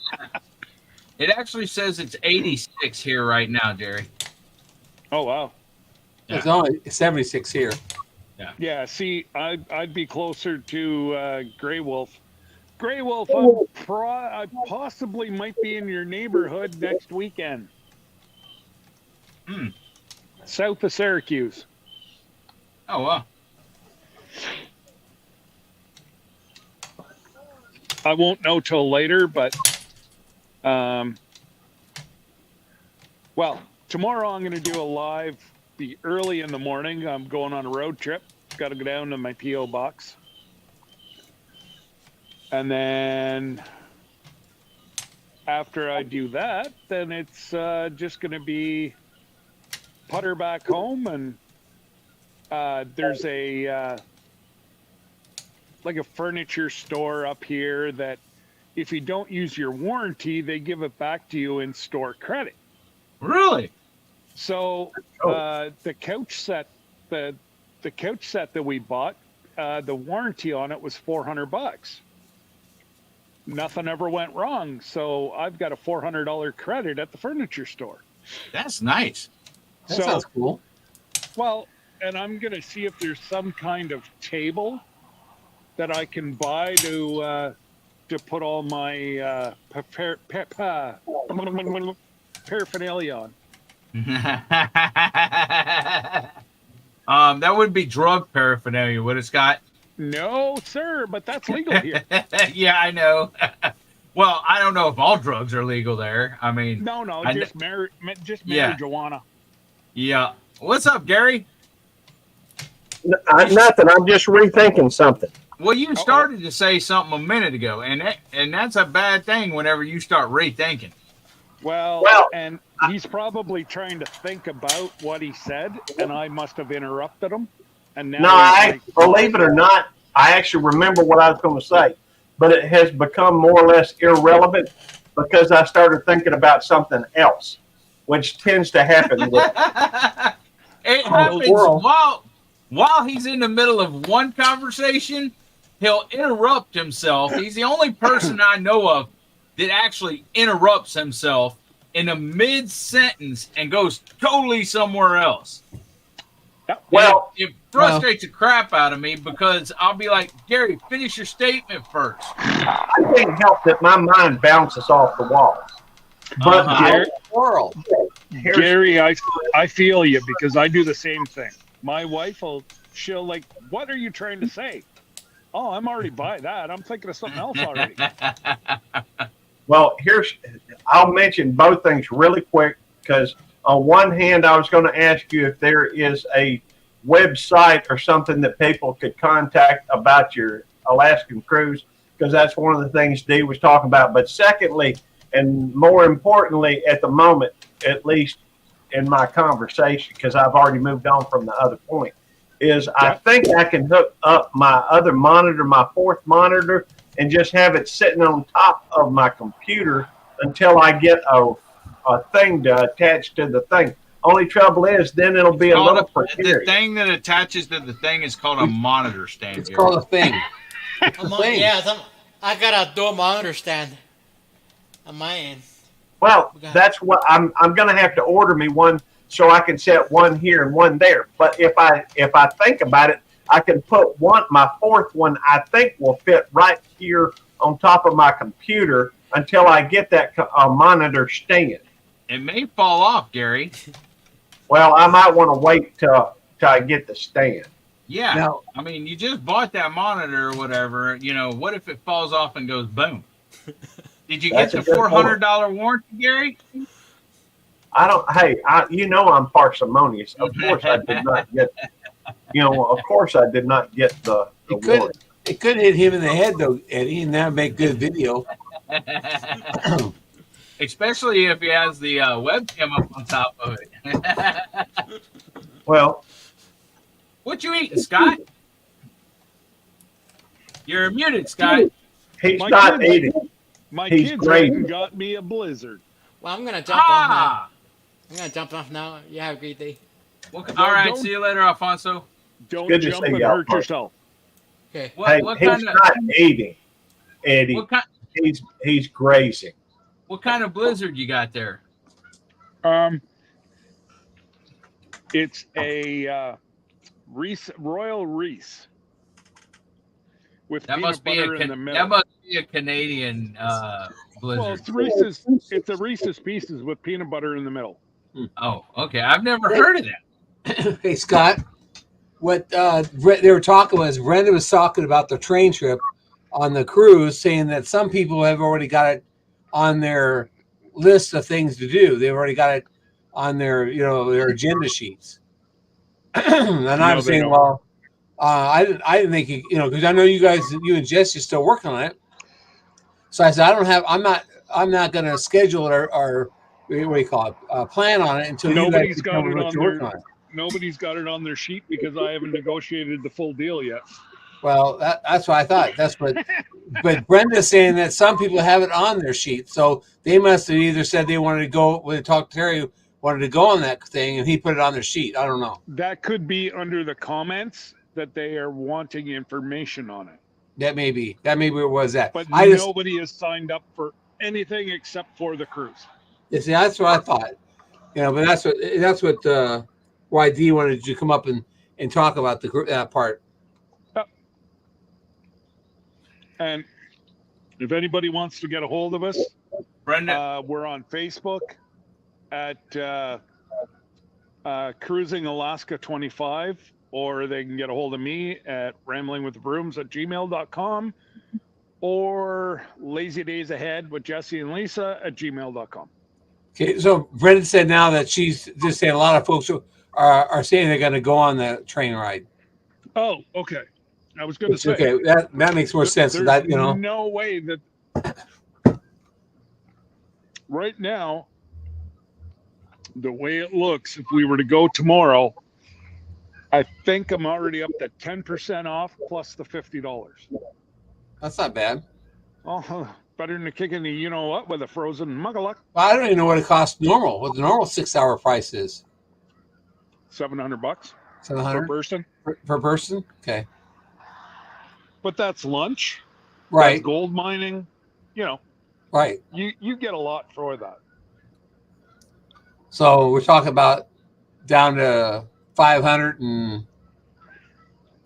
It actually says it's 86 here right now, Jerry. Oh wow. Yeah. It's only 76 here. Yeah. Yeah. See, I'd be closer to Grey Wolf. Grey Wolf, I possibly might be in your neighborhood next weekend. South of Syracuse. Oh, wow. I won't know till later, but well, tomorrow I'm going to do a live early in the morning. I'm going on a road trip. Got to go down to my P.O. box. And then after I do that, then it's just going to be putter back home. And there's a like a furniture store up here that if you don't use your warranty, they give it back to you in store credit. Really? So the couch set, the couch set that we bought, the warranty on it was $400. Nothing ever went wrong, so I've got a $400 credit at the furniture store. That's nice. That sounds cool. Well, and I'm going to see if there's some kind of table that I can buy to put all my paraphernalia on. That would be drug paraphernalia, would it, Scott? No, sir, but that's legal here. Yeah, I know. Well, I don't know if all drugs are legal there. I mean, no, just marijuana. Yeah. What's up, Gary? Nothing. I'm just rethinking something. Well, you started to say something a minute ago, and that's a bad thing whenever you start rethinking. Well, and he's probably trying to think about what he said, and I must have interrupted him. And now believe it or not, I actually remember what I was going to say, but it has become more or less irrelevant because I started thinking about something else, which tends to happen with it happens while he's in the middle of one conversation, he'll interrupt himself. He's the only person I know of that actually interrupts himself in a mid-sentence and goes totally somewhere else. Well, it frustrates the crap out of me because I'll be like, Gary, finish your statement first. I can't help that my mind bounces off the walls. But Gary, I feel you because I do the same thing. My wife she'll like, what are you trying to say? Oh, I'm already by that. I'm thinking of something else already. Well, I'll mention both things really quick because on one hand, I was going to ask you if there is a website or something that people could contact about your Alaskan cruise, because that's one of the things Dee was talking about. But secondly, and more importantly, at the moment, at least in my conversation, because I've already moved on from the other point, is I think I can hook up my other monitor, my fourth monitor, and just have it sitting on top of my computer until I get a a thing to attach to the thing. Only trouble is, then it'll be a little The precarious. thing that attaches to the thing is called a monitor stand. It's Gary. called a thing. I got a dual monitor stand on my end. Well, that's what I'm gonna have to order me one so I can set one here and one there. But if I think about it, I can put my fourth one. I think will fit right here on top of my computer until I get that monitor stand. It may fall off, Gary. Well, I might want to wait till I get the stand. Yeah. Now, I mean, you just bought that monitor or whatever. You know, what if it falls off and goes boom? Did you get the $400 warranty, Gary? I don't. Hey, I'm parsimonious. Of course, I did not get. Of course, I did not get the warranty. It could hit him in the head though, Eddie, and that'd make good video. Especially if he has the webcam up on top of it. Well, what you eating, Scott? You're muted, Scott. He's not eating. My He's kids great. got me a blizzard. Well, I'm gonna jump off now. I'm gonna jump off now. You have a great day. All right, see you later, Alfonso. Don't Good to jump see and you, hurt Alfonso. yourself. Okay. He's not eating, Eddie. He's grazing. What kind of blizzard you got there? It's a Royal Reese with peanut butter in the middle. That must be a Canadian blizzard. Well, it's a Reese's Pieces with peanut butter in the middle. Oh, okay. I've never heard of that. Hey, Scott, what they were talking was Brenda was talking about the train trip on the cruise, saying that some people have already got it on their list of things to do. They've already got it on their agenda sheets. And I was saying, well, I didn't think because I know you and Jesse are still working on it. So I said, I'm not going to schedule it or what do you call it? Plan on it until Nobody's you guys got it what you're working on. Nobody's got it on their sheet because I haven't negotiated the full deal yet. Well, that's what I thought. But Brenda's saying that some people have it on their sheet, so they must have either said they wanted to go when they talked to Terry, wanted to go on that thing, and he put it on their sheet. I don't know. That could be under the comments that they are wanting information on it. That may be where it was at. But nobody has signed up for anything except for the cruise. You see, that's what I thought. But that's what YD wanted you to come up and talk about that part. And if anybody wants to get a hold of us, Brenda, we're on Facebook at Cruising Alaska 25, or they can get a hold of me at ramblingwiththebrooms@gmail.com or Lazy Days Ahead with Jesse and Lisa @gmail.com. Okay, so Brendan said now that she's just saying a lot of folks are saying they're going to go on the train ride. Oh, okay. I was going to say. Okay, that makes more sense. There's no way that right now, the way it looks, if we were to go tomorrow, I think I'm already up to 10% off plus the $50. That's not bad. Oh, better than kicking the you-know-what with a frozen muggaluck. Well, I don't even know what it costs normal. What the normal 6-hour price is. $700. 700 per person. Per person? Okay. But that's lunch. Right. That's gold mining. Right. You get a lot for that. So we're talking about down to $545.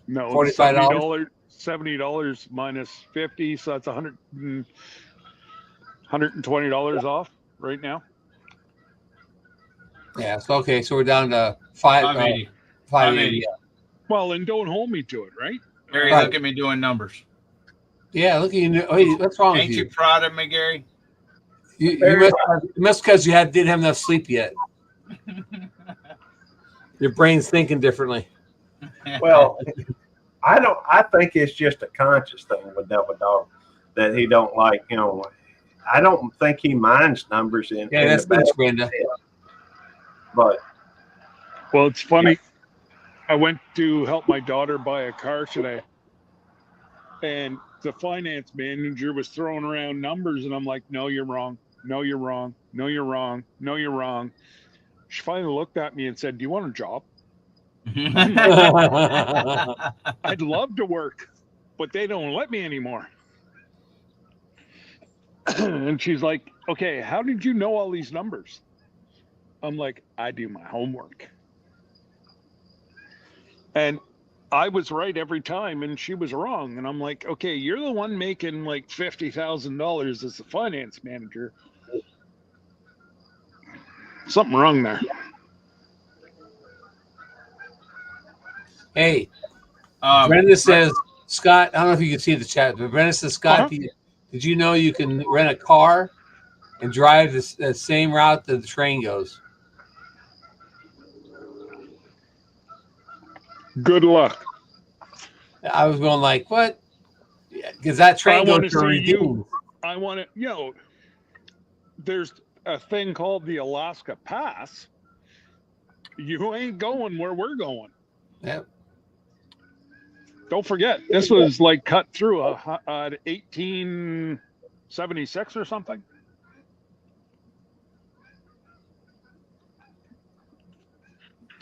No, $70 minus 50, so that's $120 off right now. Yeah. So okay. So we're down to 580. 580. Well, and don't hold me to it, right? Gary, look at me doing numbers. Yeah, look at you. Hey, what's wrong with you? Ain't you proud of me, Gary? You must because you didn't have enough sleep yet. Your brain's thinking differently. Well, I think it's just a conscious thing with Devil Dog that he don't like. I don't think he minds numbers in. Yeah, that's nice, Brenda. But well, it's funny. I went to help my daughter buy a car today, and the finance manager was throwing around numbers, and I'm like, "No, you're wrong. No, you're wrong. No, you're wrong. No, you're wrong. She finally looked at me and said, "Do you want a job?" I'm like, I'd love to work, but they don't let me anymore. And she's like, "Okay, how did you know all these numbers?" I'm like, "I do my homework." And I was right every time and she was wrong. And I'm like, "Okay, you're the one making like $50,000 as the finance manager. Something wrong there." Hey, Brenda says, Scott, I don't know if you can see the chat, but Brenda says, Scott, did you know you can rent a car and drive the same route that the train goes? Good luck. I was going like, what? Because that train goes to Redeem. I want to, there's a thing called the Alaska Pass. You ain't going where we're going. Yep. Don't forget, this was like cut through 1876 or something.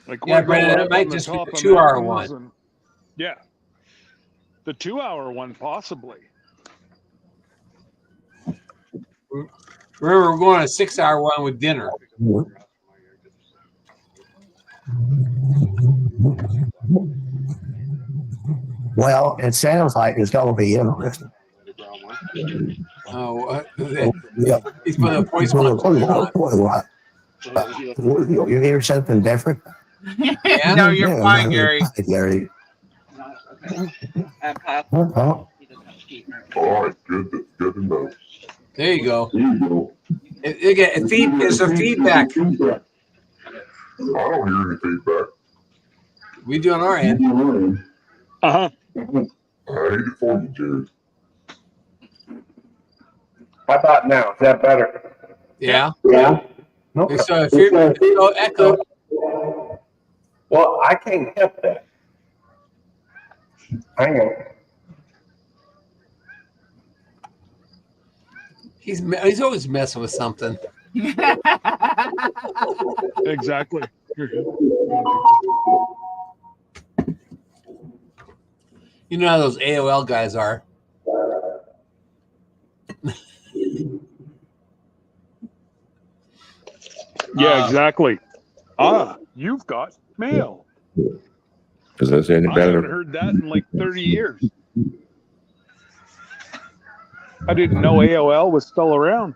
Like, yeah, Brandon, it might just be the 2-hour one. Yeah. The 2-hour one, possibly. Remember, we're going on a 6-hour one with dinner. Well, it sounds like it's going to be interesting. Oh, yeah. He's putting a voice on. You hear something different? Yeah. No, you're fine, Gary. Gary. All right, good to know. There you go. It's a feedback. I don't hear any feedback. We do on our end. Uh-huh. I hate it for you, Jared. How about now? Is that better? Yeah. Yeah. Okay. So if you're echo. Well, I can't help that. Hang on. He's always messing with something. Exactly. You know how those AOL guys are. Yeah, exactly. You've got mail. Does that say any I better? haven't heard that in like 30 years. I didn't know AOL was still around.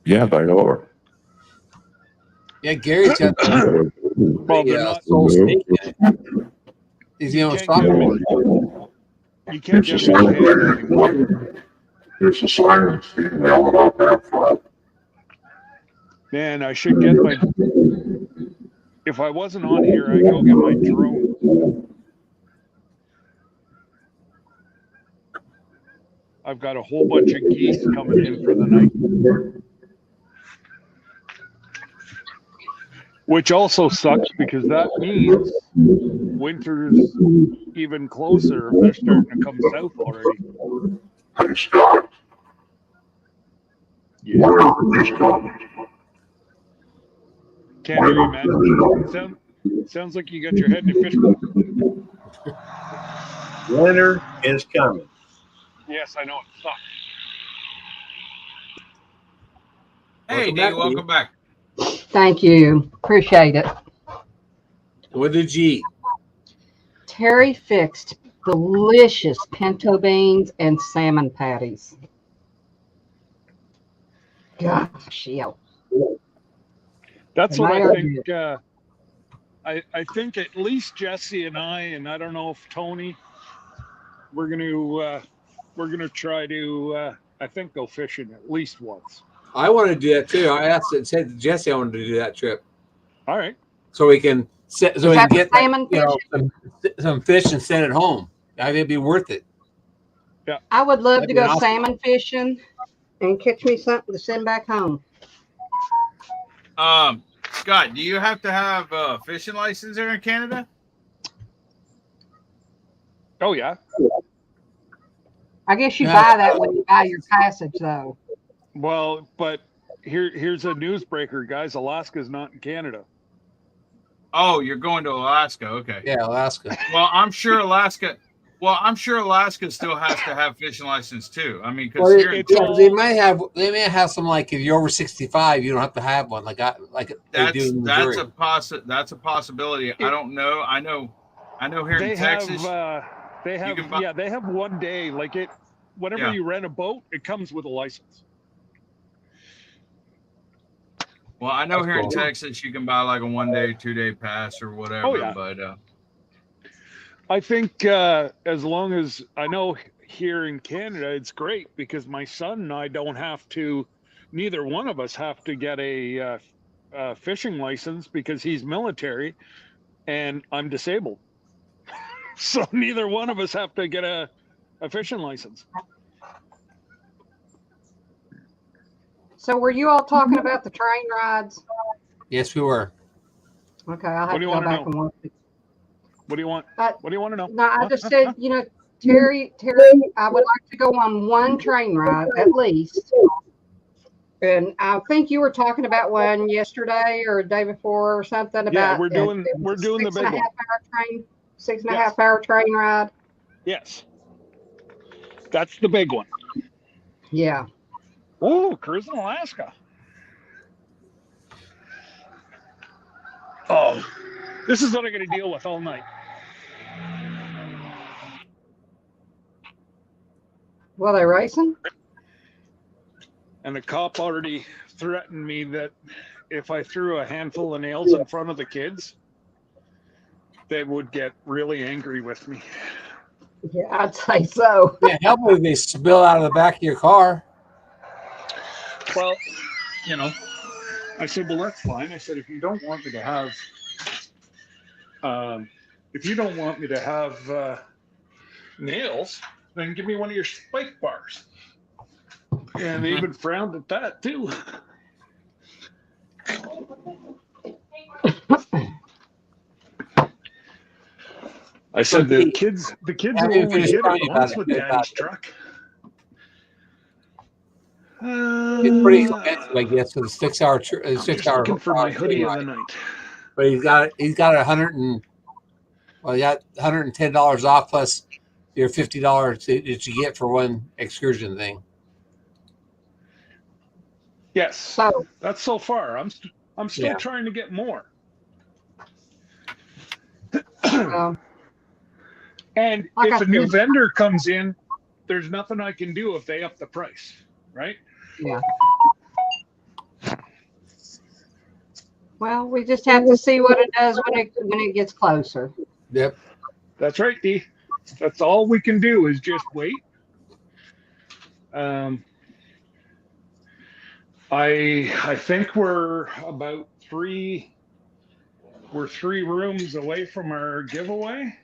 Yeah, they are. Yeah, Gary's got well, they're not soul stake in it. He's the only sophomore. You can't get them in Canada anymore. It's a silence email about that flat. Man, I should get my. If I wasn't on here, I'd go get my drone. I've got a whole bunch of geese coming in for the night. Which also sucks because that means winter's even closer. They're starting to come south already. Hey, Scott. Yeah. Winter. Can't hear you, man. Sounds like you got your head in a fishbowl. Winter is coming. Yes, I know it sucks. Hey, Dave, welcome back. Thank you. Appreciate it. What did you eat? Terry fixed delicious pinto beans and salmon patties. Gosh, yeah. That's what I think. I think at least Jesse and I don't know if Tony, we're gonna try to I think go fishing at least once. I want to do that too. I said to Jesse I wanted to do that trip. All right. So we can get salmon some fish and send it home. I think it'd be worth it. Yeah. I would love to go salmon fishing and catch me something to send back home. Scott, do you have to have a fishing license there in Canada? Oh yeah. I guess you buy that when you buy your passage, though. Well, but here's a newsbreaker, guys. Alaska's not in Canada. Oh, you're going to Alaska. Okay. Yeah, Alaska. Well, I'm sure Alaska still has to have fishing license too. I mean, because Well, here in all- they may have some, like, if you're over 65, you don't have to have one, like they do in Missouri. that's a possibility. I don't know. I know here in Texas, they have 1 day. Like whenever Yeah. you rent a boat, it comes with a license. well, I know That's here in cool. Texas you can buy like a 1 day, 2 day pass or whatever. Oh, yeah. But I think as long as I know here in Canada, it's great because my son and I don't have to. Neither one of us have to get a fishing license because he's military, and I'm disabled. So neither one of us have to get a fishing license. So were you all talking about the train rides? Yes, we were. Okay, I'll What have do to you go wanna back know? and watch it. What do you want? But What do you want to know? no, I just said, Terry, I would like to go on one train ride at least. And I think you were talking about one yesterday or the day before or something about. Yeah, we're doing the big one. 6.5-hour train, 6.5 Yes. hour train ride. Yes, that's the big one. Yeah. Oh, cruising Alaska. Oh, this is what I'm going to deal with all night. Well, they racing? And the cop already threatened me that if I threw a handful of nails in front of the kids, they would get really angry with me. Yeah, I'd say so. Yeah, help if they spill out of the back of your car. Well, I said, well, that's fine. I said, if you don't want me to have, nails, then give me one of your spike bars. And they even frowned at that too. I said the kids will only hit it once with Daddy's truck. It's pretty expensive, I guess, for the 6 hour. Just looking for my hoodie of the night. But he's got he got $110 off plus your $50 that you get for one excursion thing. Yes, So that's so far. I'm still trying to get more. And like if I a new said- vendor comes in, there's nothing I can do if they up the price, right? Yeah. Well, we just have to see what it does when it gets closer. Yep. That's right, D. That's all we can do is just wait. I think we're about three rooms away from our giveaway.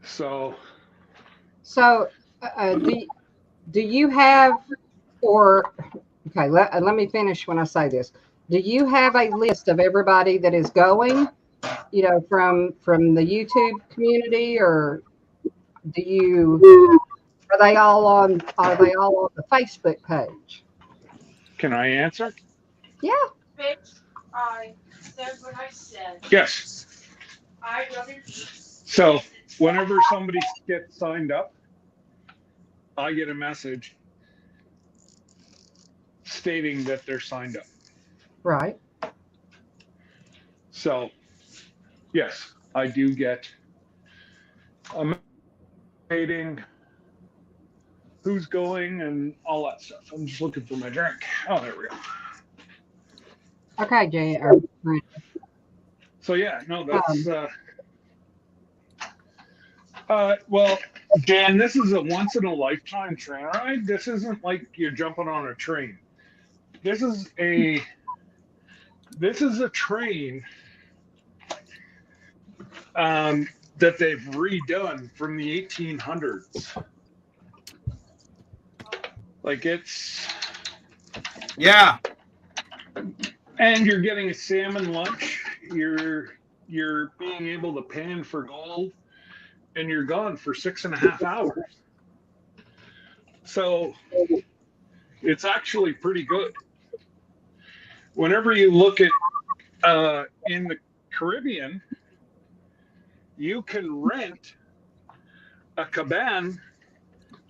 So do you have, or okay, let me finish when I say this. Do you have a list of everybody that is going, from the YouTube community, or are they all on the Facebook page? can I answer? Yeah. Bitch, I said what I said. Yes. I rather. So whenever somebody gets signed up, I get a message stating that they're signed up. Right. So, yes, I do get a meeting, who's going, and all that stuff. I'm just looking for my drink. Oh, there we go. Okay, Jay. So yeah, no, that's well, Jan, this is a once in a lifetime train ride. This isn't like you're jumping on a train. This is a train that they've redone from the 1800s. Like it's and you're getting a salmon lunch. You're being able to pan for gold, and you're gone for 6.5 hours. So It's actually pretty good. Whenever you look at in the Caribbean, you can rent a cabana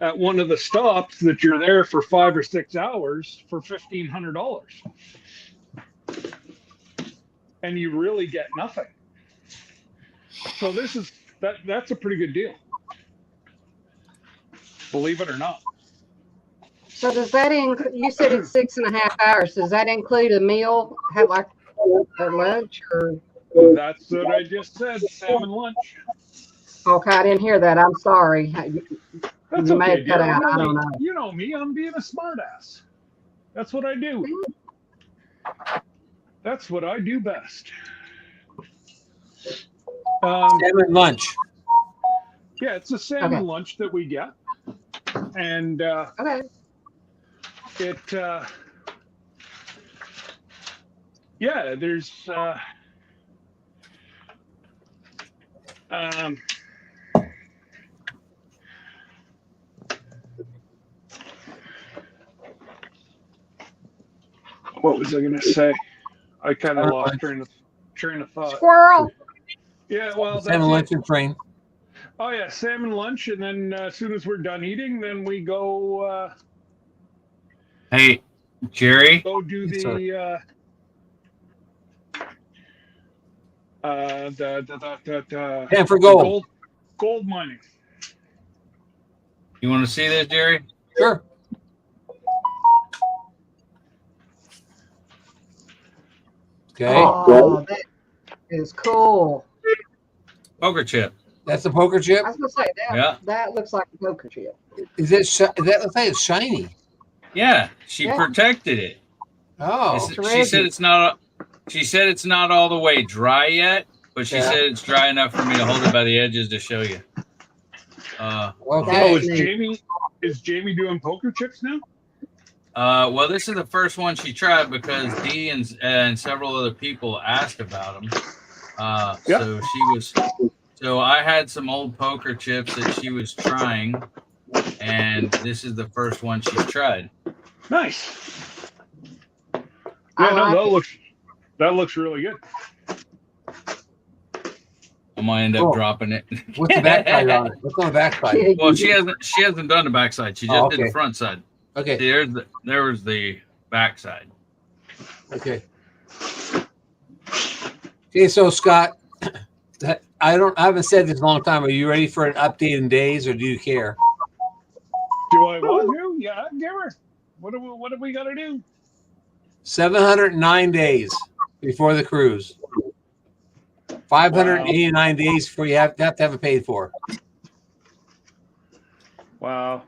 at one of the stops that you're there for 5 or 6 hours for $1,500, and you really get nothing. So that's a pretty good deal, believe it or not. So does that include? You said it's 6.5 hours. Does that include a meal? Have like a lunch or? That's what I just said. Salmon lunch. Okay, I didn't hear that. I'm sorry. That's You may okay, have cut dear. out. I don't know. You know me. I'm being a smartass. That's what I do. That's what I do best. Salmon lunch. Yeah, it's a salmon lunch that we get, and it. Yeah, there's. What was I going to say? I kind of lost train of thought. Squirrel. Yeah, well, salmon lunch and train. Oh yeah, salmon lunch, and then as soon as we're done eating, then we go. Hey, Jerry. Go do the for gold. Gold mining. You want to see this, Jerry? Sure. Okay. Oh, that is cool. Poker chip. That's a poker chip? I was going to say that. Yeah. That looks like a poker chip. Is it? That looks like it's shiny. Yeah, she protected it. Oh, she said it's not. She said it's not all the way dry yet, but she said it's dry enough for me to hold it by the edges to show you. Okay. Oh, is Jamie doing poker chips now? Well, this is the first one she tried because Dee and several other people asked about them. So she was. So I had some old poker chips that she was trying, and this is the first one she's tried. Nice. Yeah, no, that looks really good. I might end up dropping it. What's the backside on it? What's on the backside? Well, she hasn't done the backside. She just did the front side. Okay. See, there was the backside. Okay. Okay, so Scott, I haven't said this in a long time. Are you ready for an update in days, or do you care? Do I want to? Yeah, give her. What do we got to do? 709 days before the cruise. 589 days before you have to have it paid for. Wow.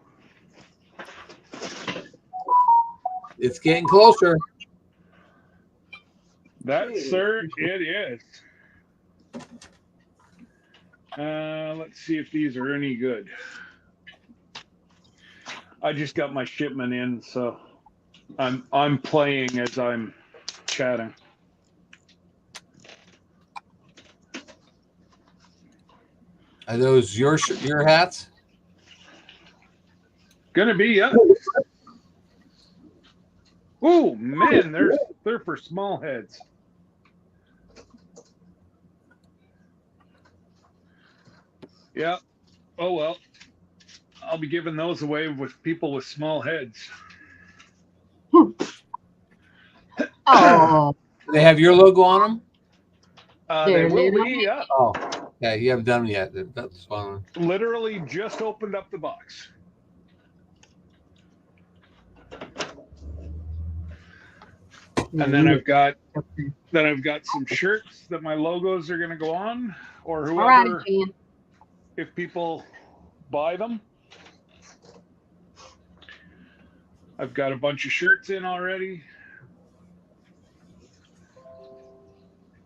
It's getting closer. That, sir, it is. Let's see if these are any good. I just got my shipment in, so I'm playing as I'm chatting. Are those your hats? Gonna be, yeah. Oh man, they're for small heads. Yeah. Oh well. I'll be giving those away with people with small heads. Oh. Do they have your logo on them? They will be, yeah. Oh, yeah, you haven't done them yet. That's fine. Literally just opened up the box. And then I've got some shirts that my logos are going to go on, or whoever, if people buy them. I've got a bunch of shirts in already.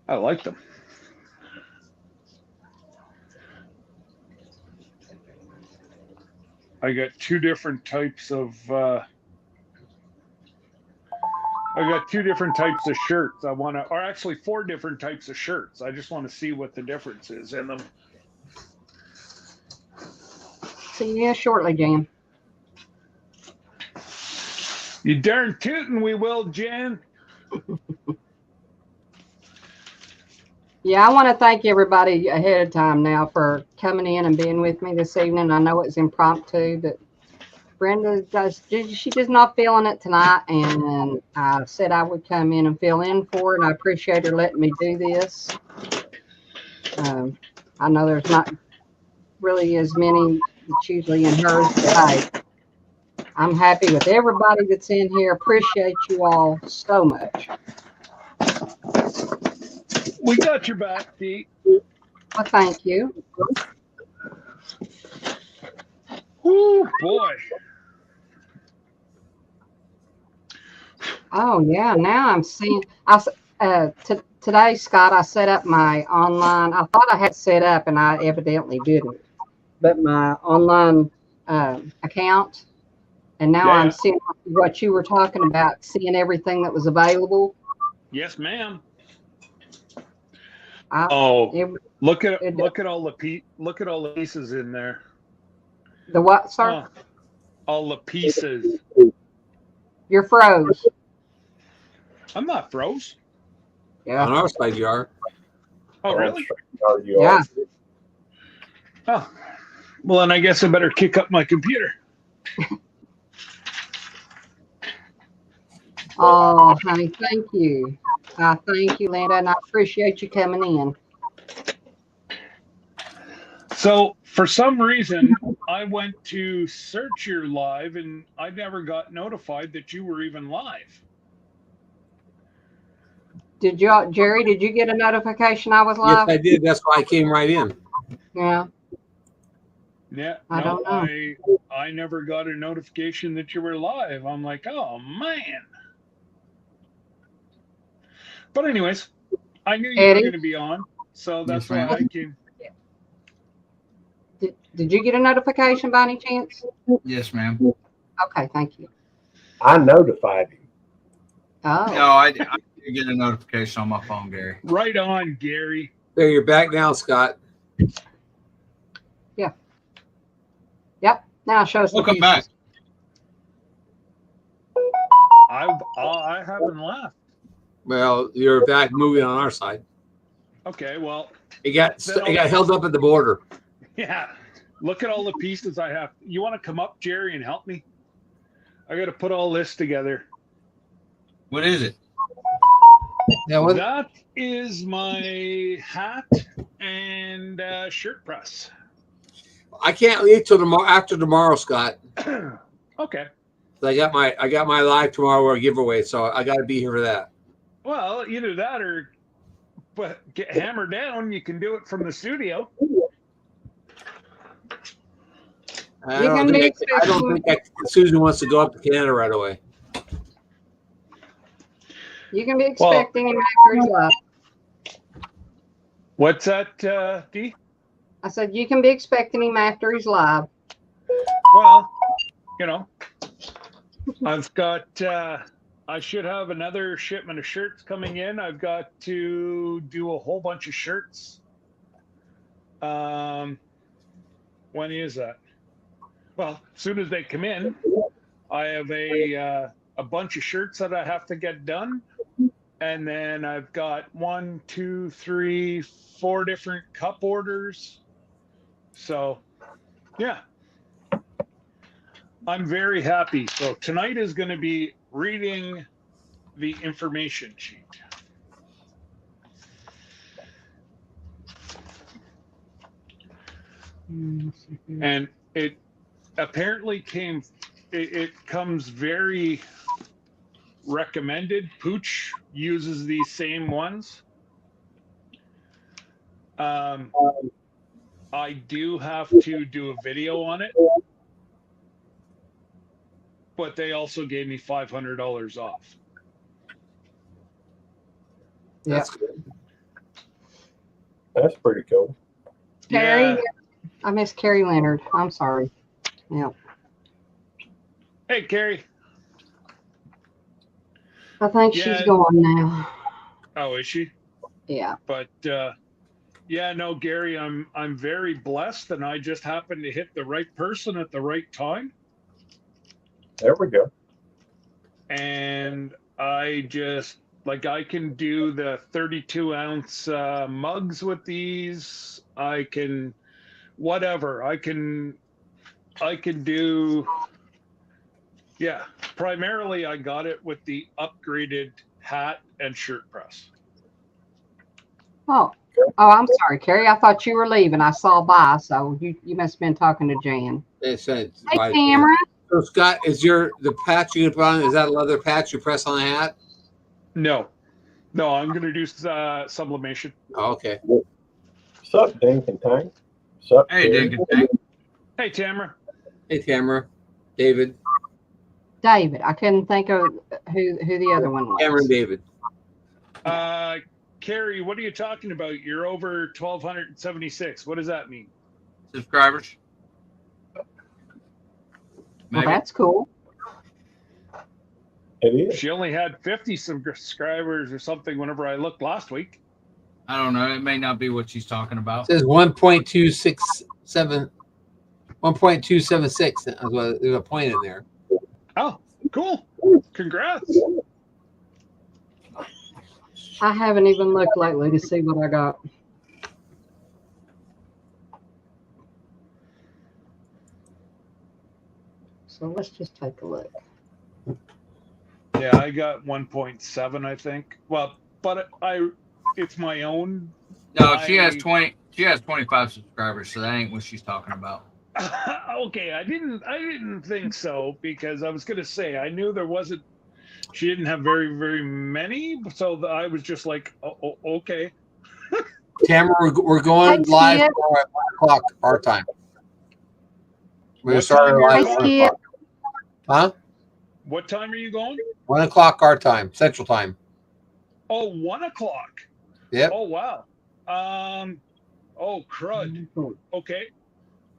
I like them. I got two different types of shirts. Or actually 4 different types of shirts. I just want to see what the difference is in them. See you shortly, Jam. You darn tootin' we will, Jan. Yeah, I want to thank everybody ahead of time now for coming in and being with me this evening. I know it's impromptu, but Brenda she's just not feeling it tonight, and I said I would come in and fill in for her, and I appreciate her letting me do this. I know there's not really as many that's usually in hers, but hey, I'm happy with everybody that's in here. Appreciate you all so much. We got your back, Pete. Well, thank you. Oh boy. Oh yeah, now I'm seeing. Today, Scott, I set up my online. I thought I had set up, and I evidently didn't. But my online account, and now I'm seeing what you were talking about, seeing everything that was available. Yes, ma'am. Look at all the pieces in there. The what, sir? All the pieces. You're froze. I'm not froze. Yeah. On our side, you are. Oh, really? Yeah. Oh, well, then I guess I better kick up my computer. Oh, honey, thank you. Thank you, Linda, and I appreciate you coming in. So, for some reason, I went to search your live, and I never got notified that you were even live. Did you, Jerry? Did you get a notification I was live? Yes, I did. That's why I came right in. Yeah. Yeah. I don't know. I never got a notification that you were live. I'm like, oh man. But anyways, I knew you were going to be on, so that's why I came. Did you get a notification by any chance? Yes, ma'am. Okay, thank you. I notified him. Oh. No, I did get a notification on my phone, Gary. Right on, Gary. There, you're back now, Scott. Yeah. Yep. Now show us. Welcome back. I haven't left. Well, you're back moving on our side. Okay, well, it got held up at the border. Yeah. Look at all the pieces I have. You want to come up, Jerry, and help me? I got to put all this together. What is it? Yeah, that is my hat and shirt press. I can't leave till tomorrow after tomorrow, Scott. Okay. I got my live tomorrow or giveaway, so I got to be here for that. Well, either that or get hammered down. You can do it from the studio. I don't think Susan wants to go up to Canada right away. You can be expecting him after he's live. What's that, D? I said you can be expecting him after he's live. Well, you know, I've got. I should have another shipment of shirts coming in. I've got to do a whole bunch of shirts. When is that? Well, as soon as they come in, I have a bunch of shirts that I have to get done. And then I've got 4 different cup orders. So, yeah. I'm very happy. So tonight is going to be reading the information sheet. And it apparently it comes very recommended. Pooch uses these same ones. I do have to do a video on it, but they also gave me $500 off. Yeah. That's good. That's pretty cool. Carrie, Yeah. I miss Carrie Leonard. I'm sorry. Yeah. Hey, Carrie. I think she's gone now. Oh, is she? Yeah. But yeah, no, Gary, I'm very blessed, and I just happened to hit the right person at the right time. There we go. and I just like I can do the 32-ounce mugs with these. I can whatever. I can do. Yeah, primarily I got it with the upgraded hat and shirt press. Oh, I'm sorry, Carrie. I thought you were leaving. I saw by, so you must have been talking to Jan. It said Hey, by Cameron. So Scott, is the patch you put on? Is that a leather patch you press on the hat? No, I'm gonna do sublimation. Oh, okay. Sup, Dink and Tank? Sup, Hey, Terry? Dink and Tank. Hey, Tamara. Hey, Tamara. David. David. I couldn't think of who the other one was. Cameron David. Carrie, what are you talking about? You're over 1,276. What does that mean? Subscribers. Well, that's cool. It is. She only had 50 subscribers or something whenever I looked last week. I don't know. It may not be what she's talking about. It says 1.267. 1.276. There's a point in there. Oh, cool. Congrats. I haven't even looked lately to see what I got. So let's just take a look. Yeah, I got 1.7, I think. Well, but it's my own. No, she has 20. She has 25 subscribers, so that ain't what she's talking about. Okay, I didn't think so, because I was gonna say I knew there wasn't. She didn't have very, very many, so I was just like, oh okay. Tamara, we're going live at 1 o'clock our time. We're starting live at 1 o'clock. Huh? What time are you going? 1 o'clock our time, Central Time. Oh, 1 o'clock. Yep. Oh wow. Oh crud. Okay.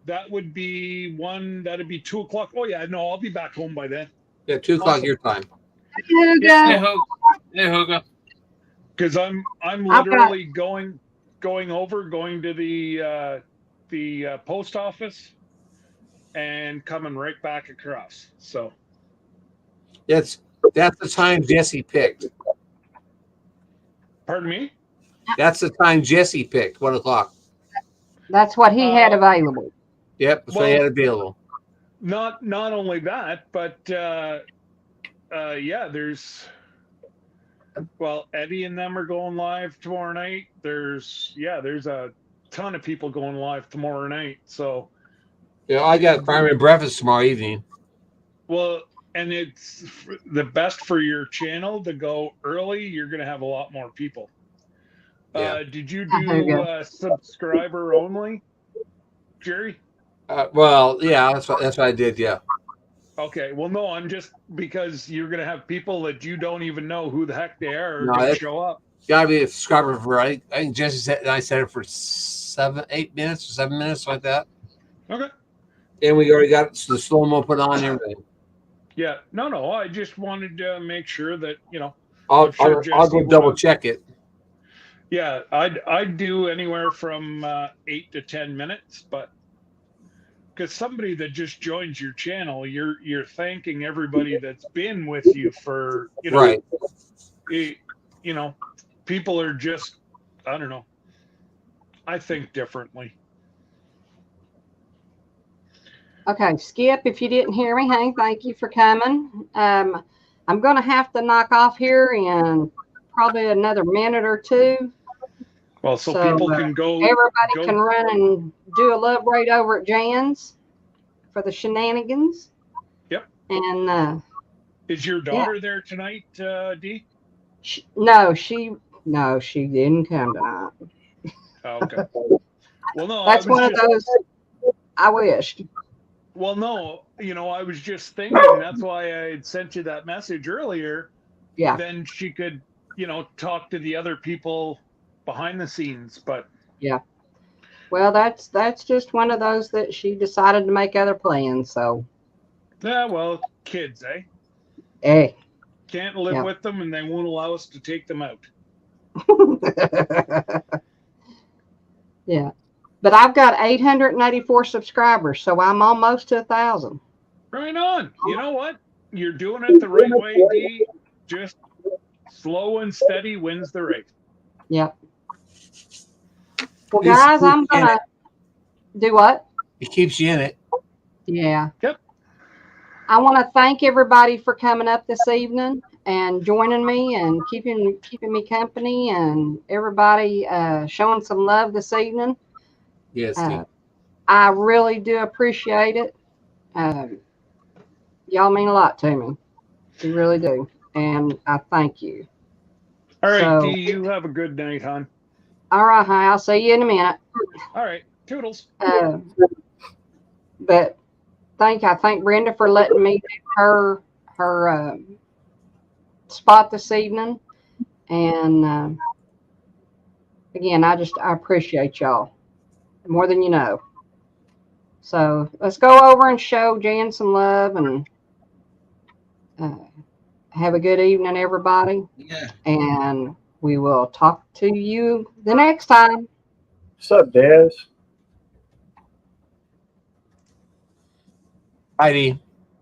That would be that'd be 2 o'clock. Oh yeah, no, I'll be back home by then. Yeah, 2 o'clock your time. Yeah, Hugo. Because I'm literally going to the post office and coming right back across. So That's the time Jesse picked. Pardon me? That's the time Jesse picked, 1 o'clock. That's what he had available. Yep, that's what he had available. Not only that, but yeah, there's Eddie and them are going live tomorrow night. There's a ton of people going live tomorrow night. So yeah, I got primary breakfast tomorrow evening. Well, and it's the best for your channel to go early. You're going to have a lot more people. Yeah. Did you do subscriber only, Jerry? Well, yeah, that's what I did. Yeah. Okay. Well, no, I'm just because you're going to have people that you don't even know who the heck they are going to show up. Gotta be a subscriber for I think Jesse said I said it for 7 minutes, like that. Okay. And we already got the slow-mo put on and everything. Yeah. No. I just wanted to make sure that I'll go double check it. Yeah, I'd do anywhere from 8 to 10 minutes, but because somebody that just joins your channel, you're thanking everybody that's been with you for right. People are just, I don't know. I think differently. Okay, Skip, if you didn't hear me, hey, thank you for coming. I'm going to have to knock off here in probably another minute or two. Well, so people can go. Everybody can run and do a love raid over at Jan's for the shenanigans. Yep. And is your daughter there tonight, Dee? No, she didn't come tonight. Oh, okay. Well, no, that's one of those. I wished. Well, no, I was just thinking that's why I had sent you that message earlier. Yeah. Then she could, talk to the other people behind the scenes, but yeah. Well, that's just one of those that she decided to make other plans. So. Yeah, well, kids, eh? Hey. Can't live with them, and they won't allow us to take them out. Yeah. But I've got 884 subscribers, so I'm almost to 1,000. Right on. You know what? You're doing it the right way, D. Just slow and steady wins the race. Yep. Well, At least guys, it I'm keeps you in gonna do what? It keeps you in it. Yeah. Yep. I want to thank everybody for coming up this evening and joining me and keeping me company, and everybody showing some love this evening. Yes, Steve. I really do appreciate it. Y'all mean a lot to me. You really do. And I thank you. All right, So, D, you have a good night, hon. all right, hi. I'll see you in a minute. All right, toodles. But I thank Brenda for letting me do her spot this evening. And again, I appreciate y'all more than you know. So let's go over and show Jan some love, and have a good evening, everybody. Yeah. And we will talk to you the next time. What's up, Des? Heidi.